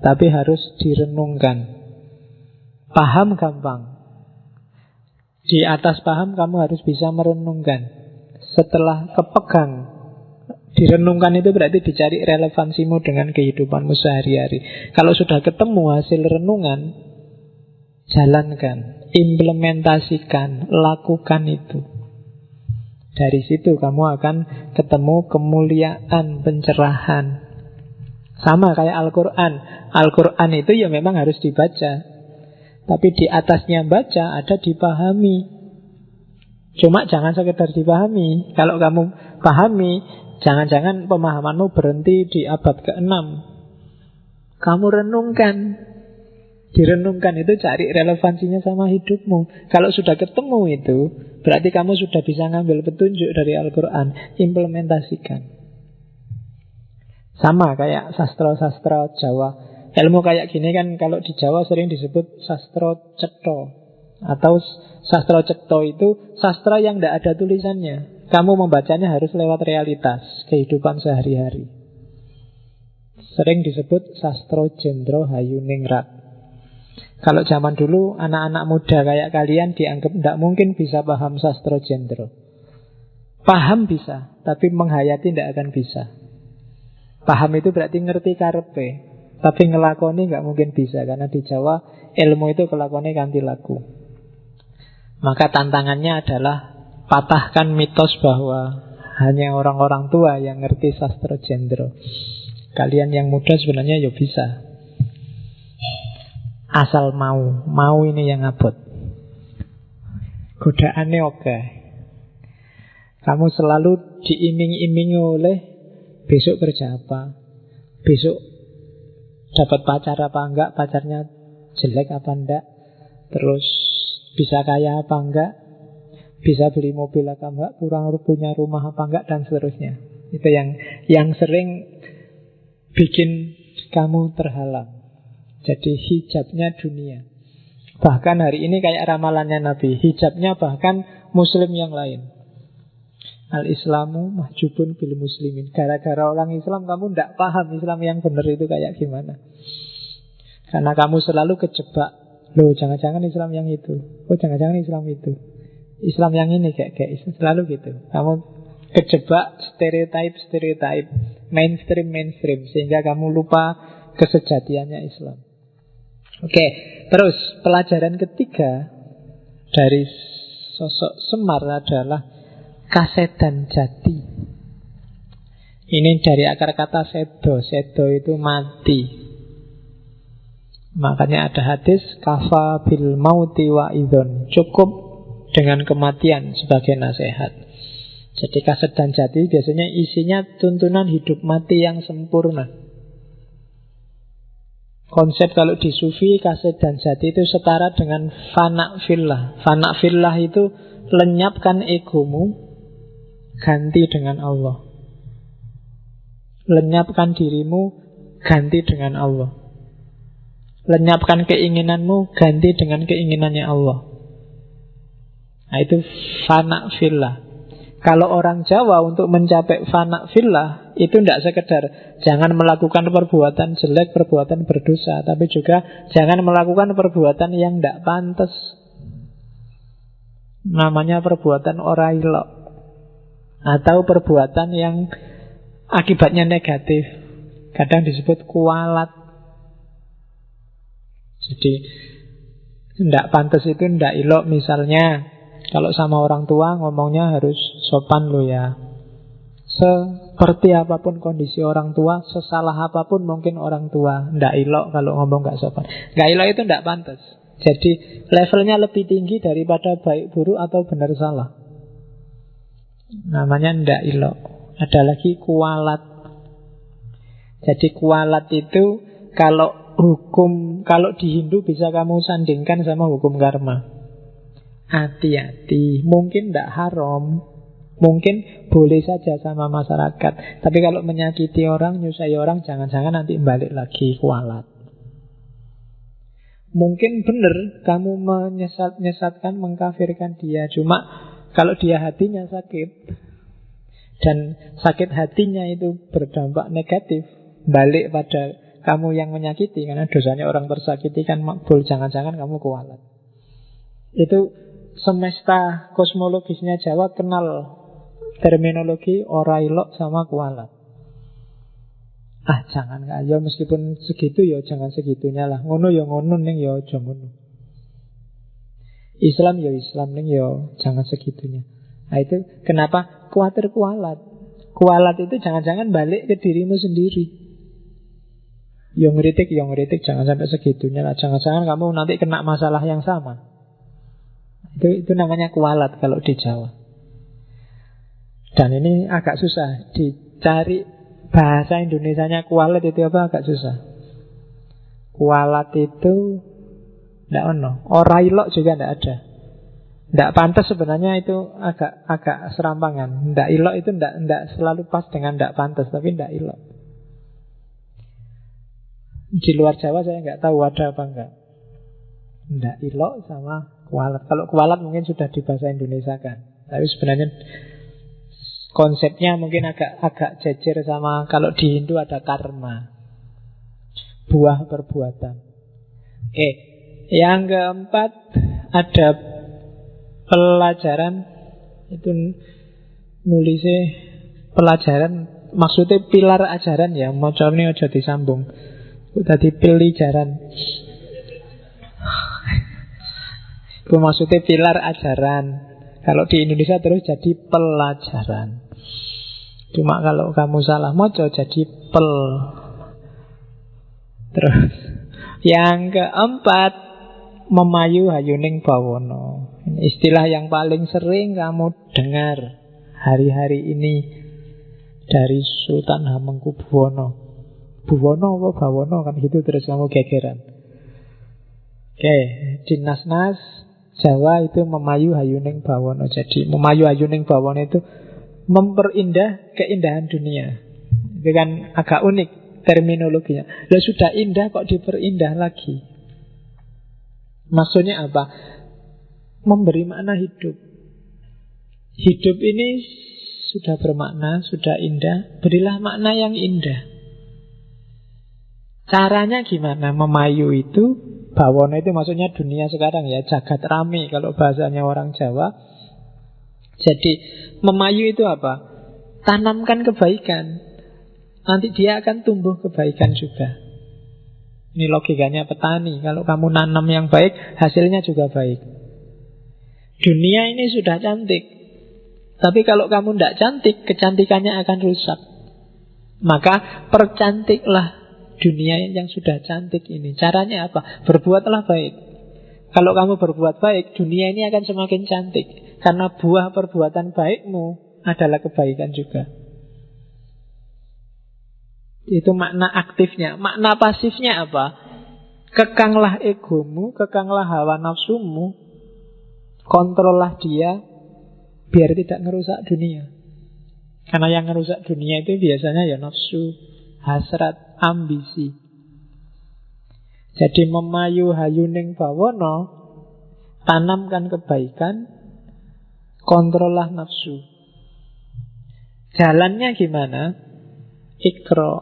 A: tapi harus direnungkan. Paham gampang. Di atas paham kamu harus bisa merenungkan. Setelah kepegang, direnungkan itu berarti dicari relevansimu dengan kehidupanmu sehari-hari. Kalau sudah ketemu hasil renungan, jalankan, implementasikan, lakukan itu. Dari situ kamu akan ketemu kemuliaan, pencerahan. Sama kayak Al-Quran. Al-Quran itu ya memang harus dibaca, tapi di atasnya baca ada dipahami. Cuma jangan sekedar dipahami. Kalau kamu pahami, jangan-jangan pemahamanmu berhenti di abad ke-6. Kamu renungkan. Direnungkan itu cari relevansinya sama hidupmu. Kalau sudah ketemu itu, berarti kamu sudah bisa ngambil petunjuk dari Al-Quran. Implementasikan. Sama kayak sastra-sastra Jawa. Ilmu kayak gini kan kalau di Jawa sering disebut sastra cetha. Atau sastra cetha itu sastra yang tidak ada tulisannya. Kamu membacanya harus lewat realitas kehidupan sehari-hari. Sering disebut sastra jendro hayuningrat. Kalau zaman dulu anak-anak muda kayak kalian dianggap tidak mungkin bisa paham sastra jendro. Paham bisa, tapi menghayati tidak akan bisa. Paham itu berarti ngerti karepe, tapi ngelakoni nggak mungkin bisa. Karena di Jawa ilmu itu kelakoni kanthi laku. Maka tantangannya adalah patahkan mitos bahwa hanya orang-orang tua yang ngerti sastra jendro. Kalian yang muda sebenarnya ya bisa, asal mau ini yang abot. Godaannya oke. Kamu selalu diiming-imingi oleh besok kerja apa, besok dapat pacar apa enggak, pacarnya jelek apa enggak, terus bisa kaya apa enggak, bisa beli mobil apa enggak, kurang punya rumah apa enggak, dan seterusnya. Itu yang sering bikin kamu terhalang. Jadi hijabnya dunia. Bahkan hari ini kayak ramalannya Nabi, hijabnya bahkan muslim yang lain. Al-Islamu mahjubun bil muslimin. Gara-gara orang Islam kamu tidak paham Islam yang benar itu kayak gimana. Karena kamu selalu kejebak. Loh, jangan-jangan Islam yang itu. Oh, jangan-jangan Islam itu. Islam yang ini kayak selalu gitu. Kamu kejebak stereotype, mainstream, sehingga kamu lupa kesejatiannya Islam. Oke, terus pelajaran ketiga dari sosok Semar adalah kasedan jati. Ini dari akar kata sedo. Sedo itu mati. Makanya ada hadis kafa bil mauti wa idhon. Cukup dengan kematian sebagai nasihat. Jadi kasedan jati biasanya isinya tuntunan hidup mati yang sempurna. Konsep kalau di sufi kasedan jati itu setara dengan fana fillah. Fana fillah itu lenyapkan egomu, ganti dengan Allah. Lenyapkan dirimu, ganti dengan Allah. Lenyapkan keinginanmu, ganti dengan keinginannya Allah. Nah, itu fana fillah. Kalau orang Jawa untuk mencapai fana fillah itu tidak sekedar jangan melakukan perbuatan jelek, perbuatan berdosa, tapi juga jangan melakukan perbuatan yang tidak pantas. Namanya perbuatan orailok, atau perbuatan yang akibatnya negatif. Kadang disebut kualat. Jadi tidak pantas itu tidak ilok. Misalnya kalau sama orang tua ngomongnya harus sopan lo ya. Seperti apapun kondisi orang tua, sesalah apapun mungkin orang tua, tidak ilok kalau ngomong gak sopan. Gak ilok itu tidak pantas. Jadi levelnya lebih tinggi daripada baik buruk atau benar salah. Namanya tidak ilok. Ada lagi kualat. Jadi kualat itu kalau hukum, kalau di Hindu bisa kamu sandingkan sama hukum karma. Hati-hati, mungkin tidak haram, mungkin boleh saja sama masyarakat. Tapi kalau menyakiti orang, nyusahi orang, jangan-jangan nanti balik lagi kualat. Mungkin benar kamu menyesatkan, mengkafirkan dia. Cuma kalau dia hatinya sakit, dan sakit hatinya itu berdampak negatif, balik pada kamu yang menyakiti. Karena dosanya orang tersakiti kan makbul, jangan-jangan kamu kualat. Itu semesta kosmologisnya Jawa kenal terminologi orailok sama kualat. Jangan ya meskipun segitu ya jangan segitunya lah. Ngono ya ngono ning ya aja ngono. Islam ya Islam ning ya jangan segitunya. Nah itu kenapa khawatir kualat. Kualat itu jangan-jangan balik ke dirimu sendiri. Yang ngeritik jangan sampai segitunya lah. Jangan-jangan kamu nanti kena masalah yang sama. Itu namanya kualat kalau di Jawa. Dan ini agak susah dicari bahasa Indonesianya kualat itu apa, agak susah. Kualat itu tidak ono. Orailok juga tidak ada. Tidak pantas sebenarnya, itu agak serampangan. Tidak ilok itu tidak selalu pas dengan tidak pantas, tapi tidak ilok. Di luar Jawa saya nggak tahu ada apa enggak. Tidak ilok sama kualat. Kalau kualat mungkin sudah di bahasa Indonesia kan. Tapi sebenarnya konsepnya mungkin agak jejer sama kalau di Hindu ada karma, buah perbuatan. Yang keempat ada pelajaran. Itu nulisnya pelajaran, maksudnya pilar ajaran ya. Mocornya aja disambung. Tadi pelajaran. Itu maksudnya pilar ajaran. Kalau di Indonesia terus jadi pelajaran. Cuma kalau kamu salah moco jadi pel. Terus yang keempat, memayu hayuning bawono. Istilah yang paling sering kamu dengar hari-hari ini dari Sultan Hamengkubuwono. Buwono apa bawono kan gitu, terus kamu gegeran. Di nas-nas Jawa itu memayu hayuning bawono. Jadi memayu hayuning bawono itu memperindah keindahan dunia. Itu kan agak unik terminologinya. Sudah indah kok diperindah lagi. Maksudnya apa? Memberi makna hidup. Hidup ini sudah bermakna, sudah indah, berilah makna yang indah. Caranya gimana? Memayu itu, bawono itu maksudnya dunia sekarang ya, jagat rame kalau bahasanya orang Jawa. Jadi memayu itu apa? Tanamkan kebaikan, nanti dia akan tumbuh kebaikan juga. Ini logikanya petani. Kalau kamu nanam yang baik, hasilnya juga baik. Dunia ini sudah cantik, tapi kalau kamu tidak cantik, kecantikannya akan rusak. Maka percantiklah dunia yang sudah cantik ini. Caranya apa? Berbuatlah baik. Kalau kamu berbuat baik, dunia ini akan semakin cantik. Karena buah perbuatan baikmu adalah kebaikan juga. Itu makna aktifnya. Makna pasifnya apa? Kekanglah egomu, kekanglah hawa nafsumu, kontrollah dia biar tidak ngerusak dunia. Karena yang ngerusak dunia itu biasanya ya nafsu, hasrat, ambisi. Jadi memayu hayuning bawono, tanamkan kebaikan, kontrollah nafsu. Jalannya gimana? Ikro,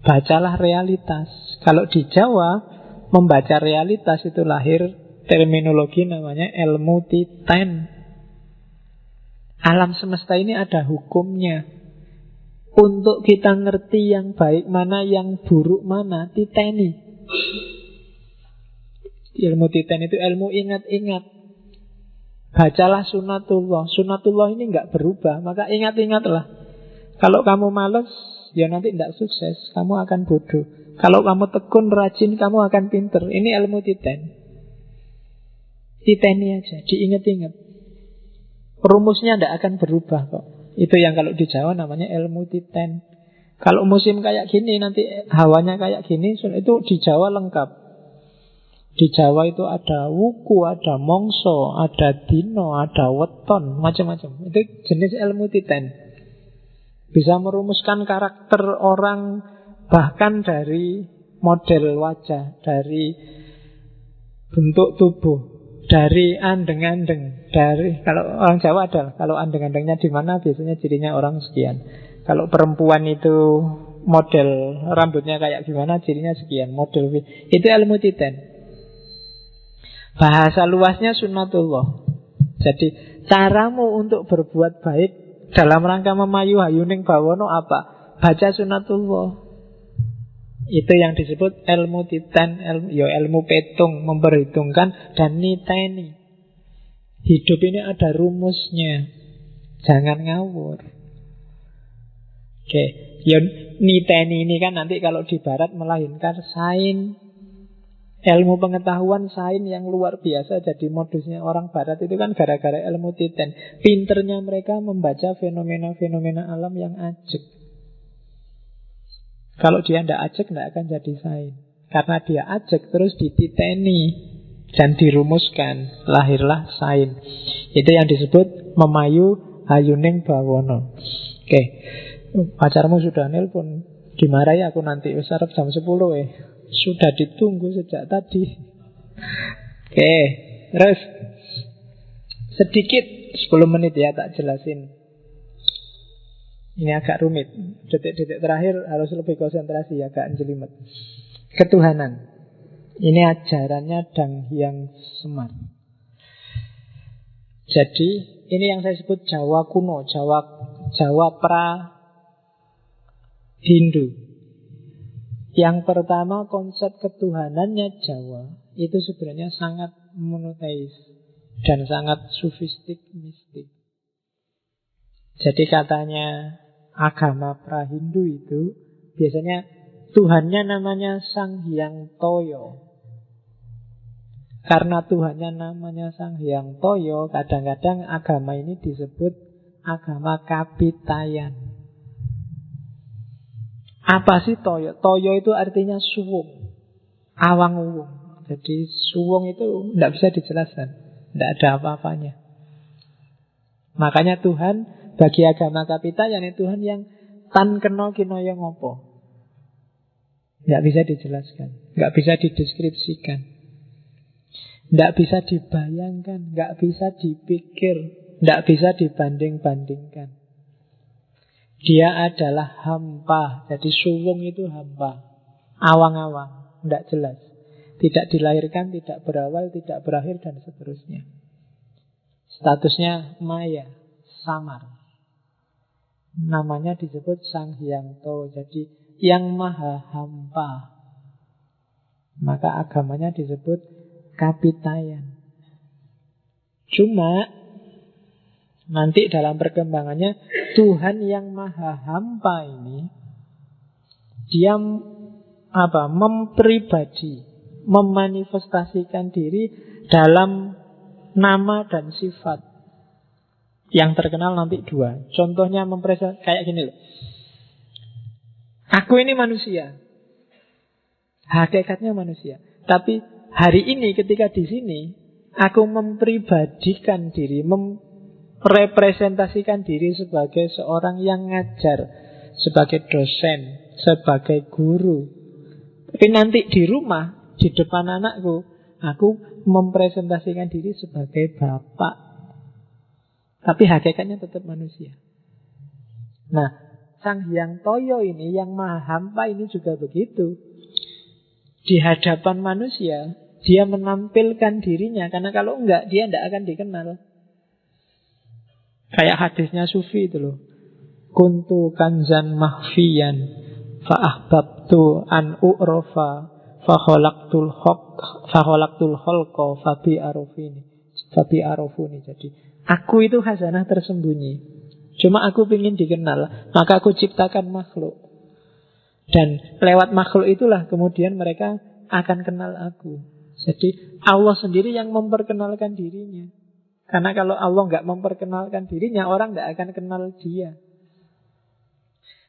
A: bacalah realitas. Kalau di Jawa, membaca realitas itu lahir terminologi namanya ilmu titen. Alam semesta ini ada hukumnya. Untuk kita ngerti yang baik mana, yang buruk mana, titeni. Ilmu titen itu ilmu ingat-ingat. Bacalah sunatullah. Sunatullah ini enggak berubah, maka ingat-ingatlah. Kalau kamu malas, ya nanti tidak sukses. Kamu akan bodoh. Kalau kamu tekun, rajin, kamu akan pinter. Ini ilmu titen. Titeni aja, diingat-ingat. Rumusnya tidak akan berubah kok. Itu yang kalau di Jawa namanya ilmu titen. Kalau musim kayak gini, nanti hawanya kayak gini, itu di Jawa lengkap. Di Jawa itu ada wuku, ada mongso, ada dino, ada weton, macam-macam. Itu jenis ilmu titen. Bisa merumuskan karakter orang, bahkan dari model wajah, dari bentuk tubuh, dari andeng-andeng, dari kalau orang Jawa ada, kalau andeng-andengnya di mana biasanya cirinya orang sekian. Kalau perempuan itu model rambutnya kayak gimana, cirinya sekian, model itu ilmu titen. Bahasa luasnya sunnatullah. Jadi caramu untuk berbuat baik dalam rangka memayu hayuning bawono apa? Baca sunnatullah. Itu yang disebut ilmu titen, ilmu petung, memperhitungkan dan niteni. Hidup ini ada rumusnya. Jangan ngawur. Oke, ya niteni ini kan nanti kalau di barat melahirkan sains. Ilmu pengetahuan sains yang luar biasa. Jadi modusnya orang barat itu kan gara-gara ilmu titen. Pinternya mereka membaca fenomena-fenomena alam yang ajek. Kalau dia tidak ajek, tidak akan jadi sains. Karena dia ajek, terus dititeni dan dirumuskan, lahirlah sains. Itu yang disebut memayu hayuning bawono. Oke, pacarmu sudah nelpon. Dimarahi aku nanti, sarap jam 10 Sudah ditunggu sejak tadi. Oke, terus sedikit 10 menit ya tak jelasin. Ini agak rumit. Detik-detik terakhir harus lebih konsentrasi, agak jelimet. Ketuhanan. Ini ajarannya Dang Hyang Semar. Jadi ini yang saya sebut Jawa kuno, Jawa pra Hindu. Yang pertama konsep ketuhanannya Jawa itu sebenarnya sangat monoteis dan sangat sufistik mistik. Jadi katanya agama pra-Hindu itu biasanya Tuhannya namanya Sang Hyang Toyo. Karena Tuhannya namanya Sang Hyang Toyo, kadang-kadang agama ini disebut agama kapitayan. Apa sih Toyo? Toyo itu artinya suwung, awang-uwung. Jadi suwung itu tidak bisa dijelaskan, tidak ada apa-apanya. Makanya Tuhan bagi agama kapitayan itu Tuhan yang tan kena kinoyo ngopo. Tidak bisa dijelaskan, tidak bisa dideskripsikan, tidak bisa dibayangkan, tidak bisa dipikir, tidak bisa dibanding-bandingkan. Dia adalah hampa. Jadi suwung itu hampa, awang-awang, tidak jelas, tidak dilahirkan, tidak berawal, tidak berakhir, dan seterusnya. Statusnya maya, samar. Namanya disebut Sang Hyang To. Jadi yang maha hampa. Maka agamanya disebut Kapitayan. Cuma nanti dalam perkembangannya Tuhan yang maha hampa ini, dia mempribadi, memanifestasikan diri dalam nama dan sifat. Yang terkenal nanti dua. Contohnya kayak gini loh. Aku ini manusia, hakikatnya manusia. Tapi hari ini ketika di sini, aku mempribadikan diri, merepresentasikan diri sebagai seorang yang ngajar, sebagai dosen, sebagai guru. Tapi nanti di rumah, di depan anakku, aku mempresentasikan diri sebagai bapak. Tapi hakikatnya tetap manusia. Nah, Sang Hyang Toyo ini, yang maha hampa ini juga begitu. Di hadapan manusia, dia menampilkan dirinya. Karena kalau enggak, dia tidak akan dikenal. Kayak hadisnya Sufi itu loh. Kuntu kanzan mahfiyan fa'ahbabtu an u'rofa fakholaktul holko fabi arofuni. Jadi aku itu khazanah tersembunyi, cuma aku ingin dikenal, maka aku ciptakan makhluk. Dan lewat makhluk itulah kemudian mereka akan kenal aku. Jadi Allah sendiri yang memperkenalkan dirinya. Karena kalau Allah nggak memperkenalkan dirinya, orang nggak akan kenal dia.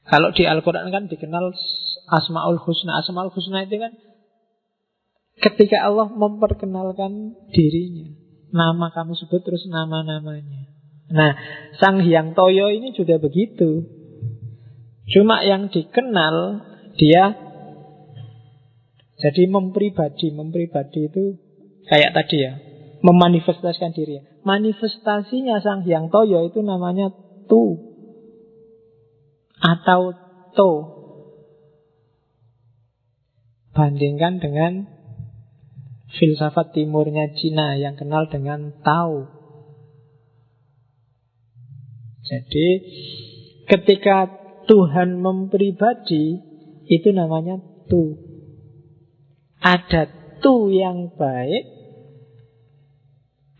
A: Kalau di Al-Quran kan dikenal Asma'ul Husna. Asma'ul Husna itu kan ketika Allah memperkenalkan dirinya. Nama kamu sebut terus nama-namanya. Nah, Sang Hyang Toyo ini juga begitu. Cuma yang dikenal dia jadi mempribadi itu kayak tadi ya, memanifestasikan diri. Manifestasinya Sang Hyang Toyo itu namanya Tu atau To. Bandingkan dengan filsafat timurnya Cina yang kenal dengan Tao. Jadi ketika Tuhan mempribadi, itu namanya Tu. Ada Tu yang baik,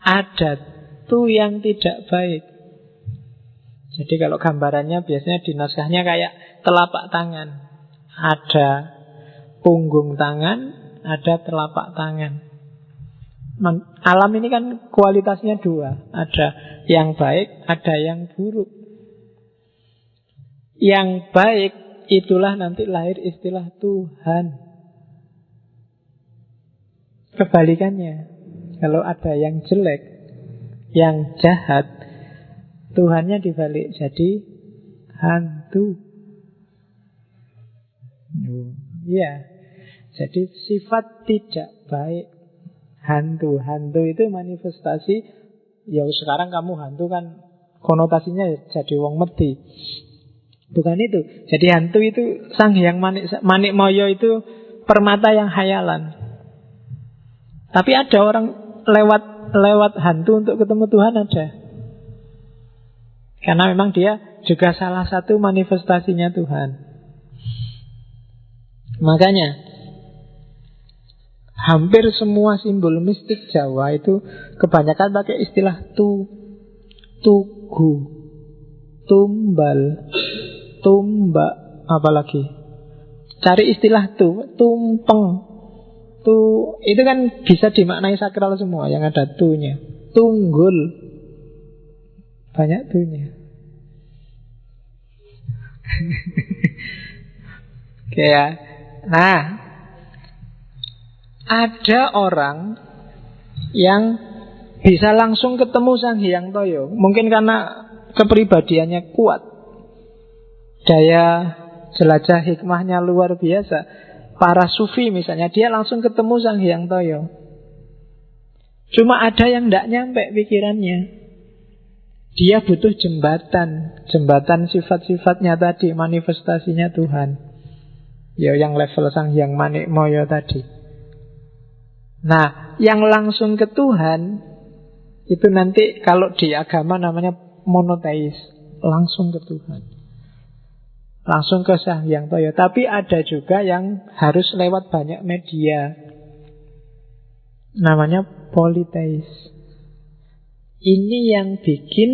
A: ada Tu yang tidak baik. Jadi kalau gambarannya biasanya di naskahnya kayak telapak tangan. Ada punggung tangan, ada telapak tangan. Alam ini kan kualitasnya dua. Ada yang baik, ada yang buruk. Yang baik itulah nanti lahir istilah Tuhan. Kebalikannya, kalau ada yang jelek, yang jahat, Tuhannya dibalik jadi hantu. Iya. Jadi sifat tidak baik. Hantu itu manifestasi. Ya sekarang kamu hantu kan konotasinya jadi wong mati. Bukan itu. Jadi hantu itu Sang Hyang Manik Moyo itu permata yang hayalan. Tapi ada orang lewat hantu untuk ketemu Tuhan, ada. Karena memang dia juga salah satu manifestasinya Tuhan. Makanya hampir semua simbol mistik Jawa itu kebanyakan pakai istilah tugu, tumbal, tumbak, apalagi. Cari istilah tumpeng. Itu kan bisa dimaknai sakral semua yang ada tunya. Tunggul, banyak tunya. Oke ya. Nah, ada orang yang bisa langsung ketemu Sang Hyang Toyo. Mungkin karena kepribadiannya kuat, daya jelajah hikmahnya luar biasa. Para sufi misalnya, dia langsung ketemu Sang Hyang Toyo. Cuma ada yang tidak nyampe pikirannya. Dia butuh jembatan. Jembatan sifat-sifatnya tadi, manifestasinya Tuhan. Ya yang level Sang Hyang Manikmaya tadi. Nah, yang langsung ke Tuhan itu nanti kalau di agama namanya monoteis. Langsung ke Tuhan, langsung ke Sang Hyang Toyo. Tapi ada juga yang harus lewat banyak media, namanya politeis. Ini yang bikin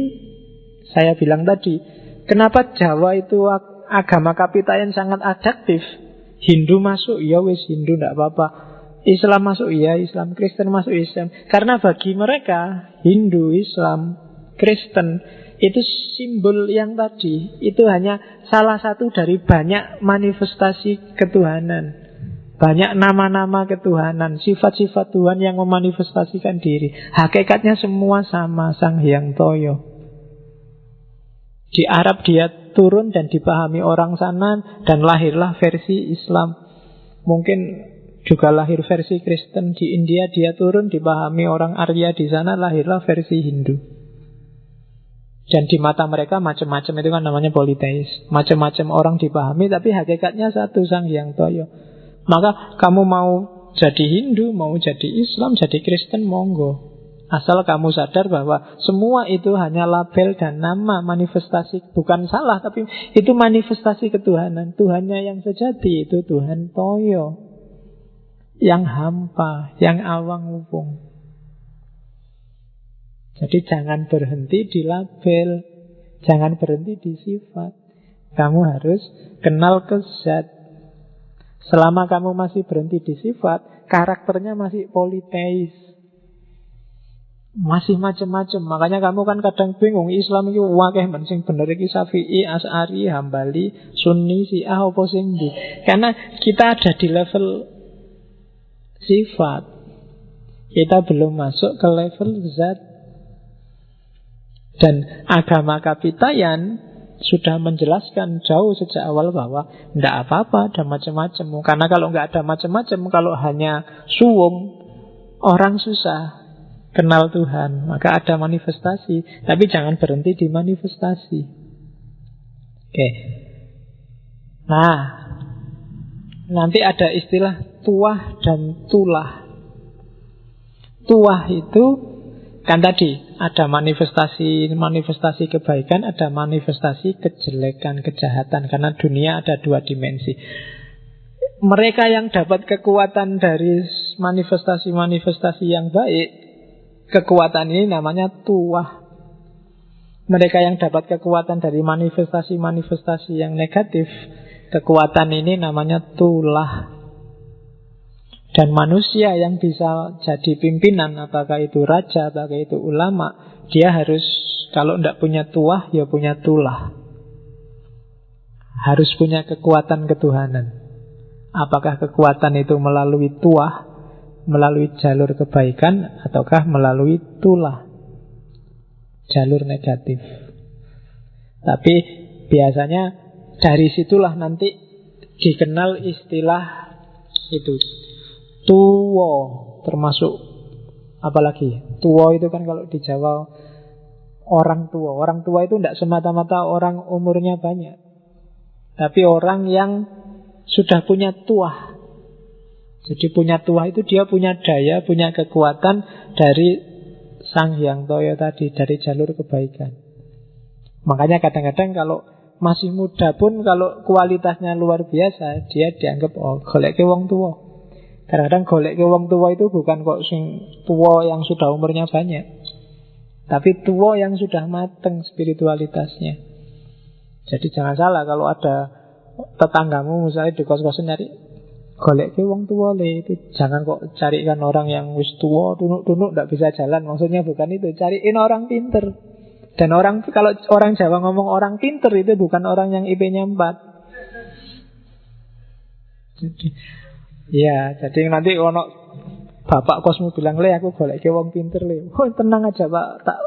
A: saya bilang tadi, kenapa Jawa itu agama kapitayan sangat adaptif. Hindu masuk, ya wis Hindu tidak apa-apa. Islam masuk, ya Islam. Kristen masuk, Islam. Karena bagi mereka Hindu, Islam, Kristen itu simbol yang tadi. Itu hanya salah satu dari banyak manifestasi ketuhanan. Banyak nama-nama ketuhanan, sifat-sifat Tuhan yang memanifestasikan diri. Hakikatnya semua sama, Sang Hyang Toyo. Di Arab dia turun dan dipahami orang sana, dan lahirlah versi Islam. Mungkin juga lahir versi Kristen. Di India dia turun, dipahami orang Arya di sana, lahirlah versi Hindu. Dan di mata mereka macam-macam, itu kan namanya politeis. Macam-macam orang dipahami, tapi hakikatnya satu, Sang Hyang Toyo. Maka kamu mau jadi Hindu, mau jadi Islam, jadi Kristen, monggo. Asal kamu sadar bahwa semua itu hanya label dan nama manifestasi. Bukan salah, tapi itu manifestasi ketuhanan. Tuhannya yang sejati itu Tuhan Toyo, yang hampa, yang awang upung. Jadi jangan berhenti di label, jangan berhenti di sifat. Kamu harus kenal ke zat. Selama kamu masih berhenti di sifat, karakternya masih politeis, masih macam-macam. Makanya kamu kan kadang bingung, Islam itu wakeh men sing bener iki Syafi'i, Asy'ari, Hambali, Sunni, Syiah apa sing ndi? Karena kita ada di level sifat. Kita belum masuk ke level zat. Dan agama kapitayan sudah menjelaskan jauh sejak awal bahwa tidak apa-apa ada macam-macam. Karena kalau nggak ada macam-macam, kalau hanya suwung, orang susah kenal Tuhan. Maka ada manifestasi, tapi jangan berhenti di manifestasi. Oke. Nah, nanti ada istilah tuah dan tulah. Tuah itu kan tadi ada manifestasi kebaikan, ada manifestasi kejelekan, kejahatan. Karena dunia ada dua dimensi. Mereka yang dapat kekuatan dari manifestasi-manifestasi yang baik, kekuatan ini namanya tuah. Mereka yang dapat kekuatan dari manifestasi-manifestasi yang negatif, kekuatan ini namanya tulah. Dan manusia yang bisa jadi pimpinan, apakah itu raja, apakah itu ulama, dia harus, kalau tidak punya tuah, ya punya tulah. Harus punya kekuatan ketuhanan. Apakah kekuatan itu melalui tuah, melalui jalur kebaikan, ataukah melalui tulah, jalur negatif. Tapi biasanya dari situlah nanti dikenal istilah itu tuwo, termasuk apalagi tuwo itu kan kalau di Jawa orang tua. Orang tua itu tidak semata-mata orang umurnya banyak, tapi orang yang sudah punya tuah. Jadi punya tuah itu dia punya daya, punya kekuatan dari Sang Hyang Toyo tadi, dari jalur kebaikan. Makanya kadang-kadang kalau masih muda pun kalau kualitasnya luar biasa, dia dianggap golek ke wong tua. Kadang-kadang golek ke wong tua itu bukan kok sing tua yang sudah umurnya banyak, tapi tua yang sudah mateng spiritualitasnya. Jadi jangan salah kalau ada tetanggamu misalnya di kos-kosan nyari golek ke wong tua le, itu jangan kok carikan orang yang wis tua, tunuk-tunuk tidak bisa jalan. Maksudnya bukan itu, cariin orang pinter. Dan orang, kalau orang Jawa ngomong orang pinter itu bukan orang yang IP-nya 4. Jadi ya, jadi nanti ono bapak kosmu bilang, le aku golek ke wong pinter le. Oh, tenang aja Pak, tak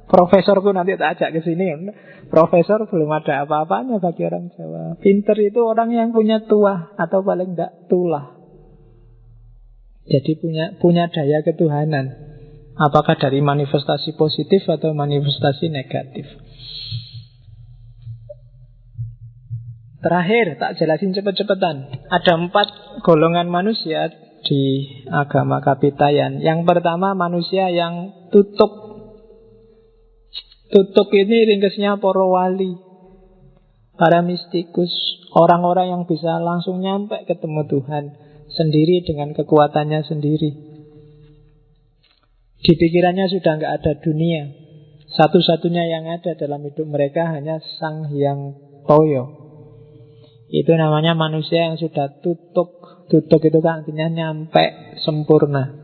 A: profesorku nanti tak ajak ke sini. Profesor belum ada apa-apanya bagi orang Jawa. Pinter itu orang yang punya tuah atau paling enggak tulah. Jadi punya daya ketuhanan. Apakah dari manifestasi positif atau manifestasi negatif. Terakhir, tak jelasin cepet-cepetan. Ada 4 golongan manusia di agama Kapitayan. Yang pertama, manusia yang tutuk. Tutuk ini ringkesnya para wali, para mistikus, orang-orang yang bisa langsung nyampe ketemu Tuhan sendiri dengan kekuatannya sendiri. Di pikirannya sudah nggak ada dunia. Satu-satunya yang ada dalam hidup mereka hanya Sang Hyang Toyo. Itu namanya manusia yang sudah tutuk. Tutuk itu kan artinya nyampe sempurna.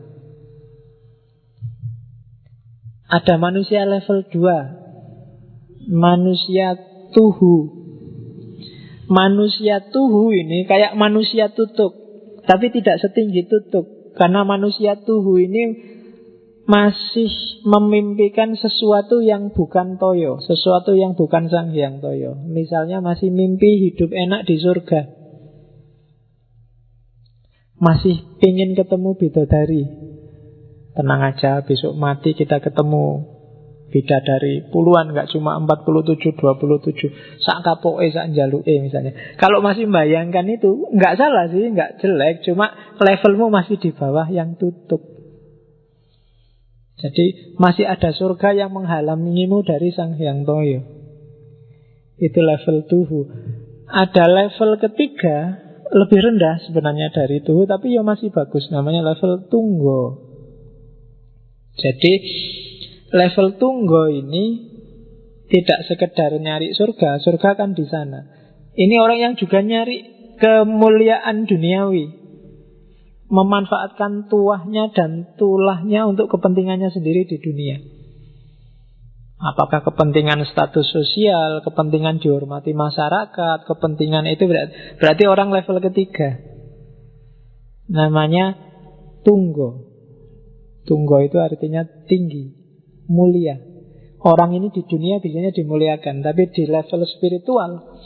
A: Ada manusia level 2, manusia tuhu. Manusia tuhu ini kayak manusia tutuk, tapi tidak setinggi tutuk. Karena manusia tuhu ini masih memimpikan sesuatu yang bukan Toyo, sesuatu yang bukan Sang Hyang Toyo. Misalnya masih mimpi hidup enak di surga, masih ingin ketemu bidadari. Tenang aja, besok mati kita ketemu bidadari puluhan, gak cuma 47, 27. Sak kapoke, sak njaluke misalnya. Kalau masih membayangkan itu, gak salah sih, gak jelek. Cuma levelmu masih di bawah yang tutup. Jadi masih ada surga yang menghalangimu dari Sang Hyang Toyo. Itu level tuhu. Ada level ketiga, lebih rendah sebenarnya dari tuhu, tapi ya masih bagus, namanya level tunggo. Jadi level tunggo ini tidak sekedar nyari surga, surga kan di sana. Ini orang yang juga nyari kemuliaan duniawi, memanfaatkan tuahnya dan tulahnya untuk kepentingannya sendiri di dunia. Apakah kepentingan status sosial, kepentingan dihormati masyarakat, kepentingan itu berarti orang level ketiga. Namanya tunggo. Tunggo itu artinya tinggi, mulia. Orang ini di dunia biasanya dimuliakan, tapi di level spiritual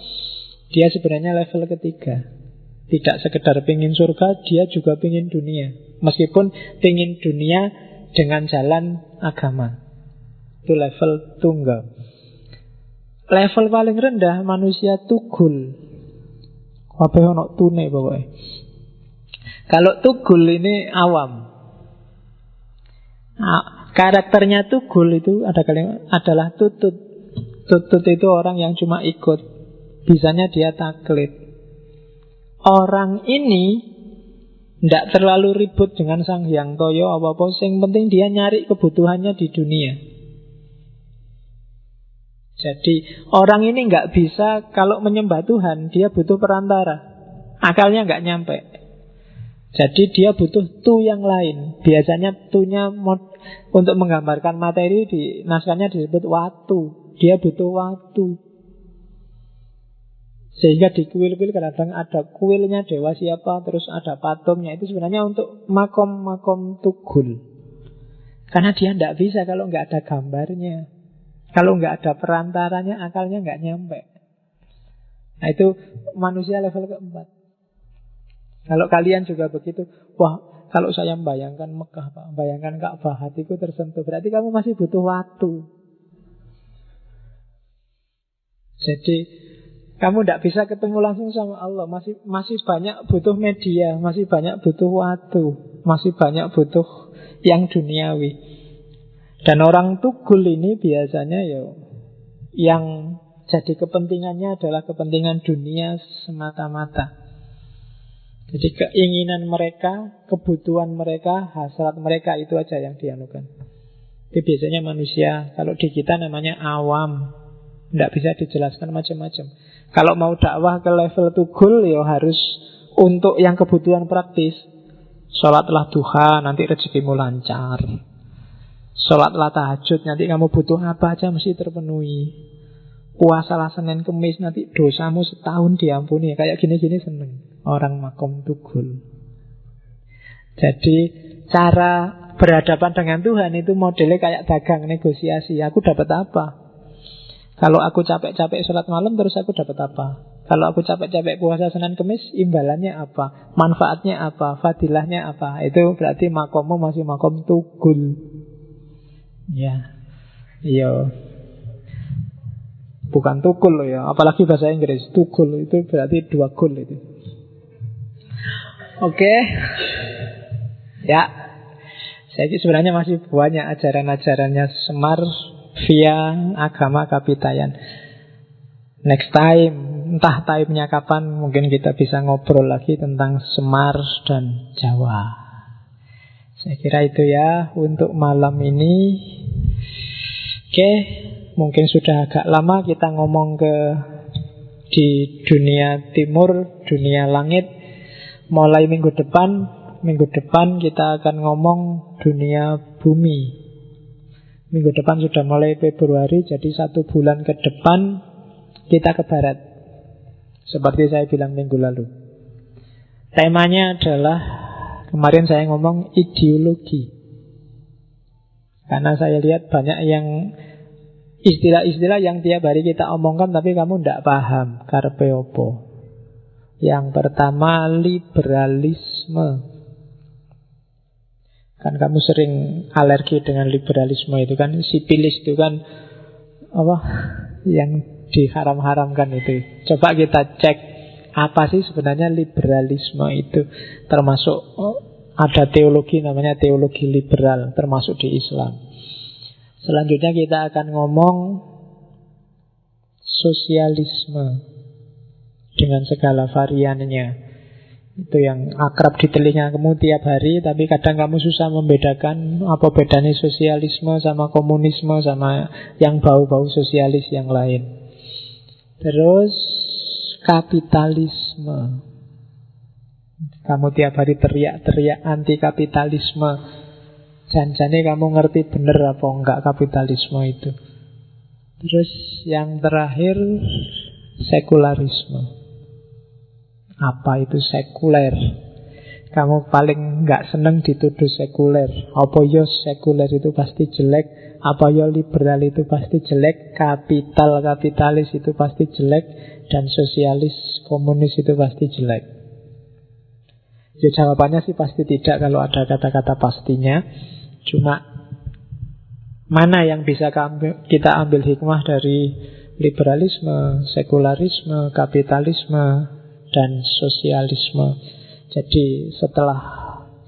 A: dia sebenarnya level ketiga. Tidak sekedar pingin surga, dia juga pingin dunia. Meskipun pingin dunia dengan jalan agama. Itu level tunggal. Level paling rendah manusia tugul. Apa ono tune pokoknya. Kalau tugul ini awam. Karakternya tugul itu adalah tutut. Tutut itu orang yang cuma ikut. Bisanya dia taklid. Orang ini tidak terlalu ribut dengan Sang Hyang Toyo apa-apa. Yang penting dia nyari kebutuhannya di dunia. Jadi orang ini nggak bisa, kalau menyembah Tuhan dia butuh perantara. Akalnya nggak nyampe. Jadi dia butuh tu yang lain. Biasanya tunya untuk menggambarkan materi di naskahnya disebut watu. Dia butuh watu. Sehingga di kuil-kuil kadang ada kuilnya dewa siapa, terus ada patungnya. Itu sebenarnya untuk makom-makom tugul. Karena dia tidak bisa kalau nggak ada gambarnya. Kalau nggak ada perantaranya, akalnya nggak nyampe. Nah itu manusia level keempat. Kalau kalian juga begitu, wah kalau saya membayangkan Mekah, Pak, membayangkan Ka'bah, hatiku tersentuh. Berarti kamu masih butuh waktu. Jadi kamu tidak bisa ketemu langsung sama Allah. Masih banyak butuh media, masih banyak butuh waktu, masih banyak butuh yang duniawi. Dan orang tugul ini biasanya yang jadi kepentingannya adalah kepentingan dunia semata-mata. Jadi keinginan mereka, kebutuhan mereka, hasrat mereka itu aja yang dianukan. Itu biasanya manusia. Kalau di kita namanya awam. Tidak bisa dijelaskan macam-macam. Kalau mau dakwah ke level tugul harus untuk yang kebutuhan praktis. Sholatlah duha, nanti rezekimu lancar. Sholatlah tahajud, nanti kamu butuh apa aja mesti terpenuhi. Puasalah Senin Kemis, nanti dosamu setahun diampuni. Kayak gini-gini seneng orang makom tugul. Jadi cara berhadapan dengan Tuhan itu modelnya kayak dagang, negosiasi. Aku dapat apa? Kalau aku capek-capek sholat malam, terus aku dapat apa? Kalau aku capek-capek puasa Senin Kemis, imbalannya apa? Manfaatnya apa? Fadilahnya apa? Itu berarti makommu masih makom tugul. Ya, iya. Bukan tukul loh ya, apalagi bahasa Inggris. Tukul itu berarti 2 gol itu. Oke. Ya. Saya sebenarnya masih banyak ajaran-ajarannya Semar via agama Kapitayan. Next time, entah time-nya kapan, mungkin kita bisa ngobrol lagi tentang Semar dan Jawa. Saya kira itu ya untuk malam ini. Oke, mungkin sudah agak lama kita ngomong di dunia timur, dunia langit. Mulai minggu depan kita akan ngomong dunia bumi. Minggu depan sudah mulai Februari, jadi 1 bulan ke depan kita ke barat. Seperti saya bilang minggu lalu. Temanya adalah, kemarin saya ngomong ideologi. Karena saya lihat banyak yang istilah-istilah yang tiap hari kita omongkan tapi kamu tidak paham karepe opo. Yang pertama, liberalisme. Kan kamu sering alergi dengan liberalisme itu kan, sipilis itu kan apa yang diharam-haramkan itu. Coba kita cek apa sih sebenarnya liberalisme itu. Termasuk ada teologi namanya teologi liberal, termasuk di Islam. Selanjutnya kita akan ngomong sosialisme dengan segala variannya. Itu yang akrab di telinga kamu tiap hari, tapi kadang kamu susah membedakan apa bedanya sosialisme sama komunisme sama yang bau-bau sosialis yang lain. Terus kapitalisme. Kamu tiap hari teriak-teriak anti kapitalisme. Jangan-jangan kamu ngerti bener apa enggak kapitalisme itu. Terus yang terakhir, sekularisme. Apa itu sekuler? Kamu paling nggak seneng dituduh sekuler. Apa yo sekuler itu pasti jelek? Apa yo liberal itu pasti jelek? Kapitalis itu pasti jelek? Dan sosialis, komunis itu pasti jelek? Ya jawabannya sih pasti tidak kalau ada kata-kata pastinya. Cuma mana yang bisa kita ambil hikmah dari liberalisme, sekularisme, kapitalisme, dan sosialisme. Jadi setelah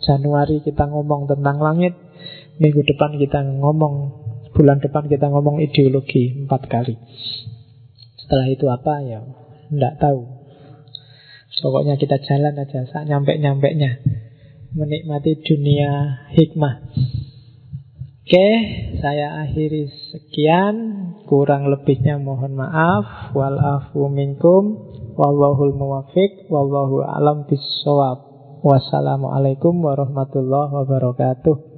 A: Januari kita ngomong tentang langit, minggu depan kita ngomong, bulan depan kita ngomong ideologi 4 kali. Setelah itu apa ya enggak tahu. Pokoknya kita jalan aja sak nyampe-nyampenya, menikmati dunia hikmah. Oke, saya akhiri sekian. Kurang lebihnya mohon maaf. Wal afu minkum. Wallahul muwaffiq. Wallahu a'lam bissawab. Wassalamualaikum warahmatullahi wabarakatuh.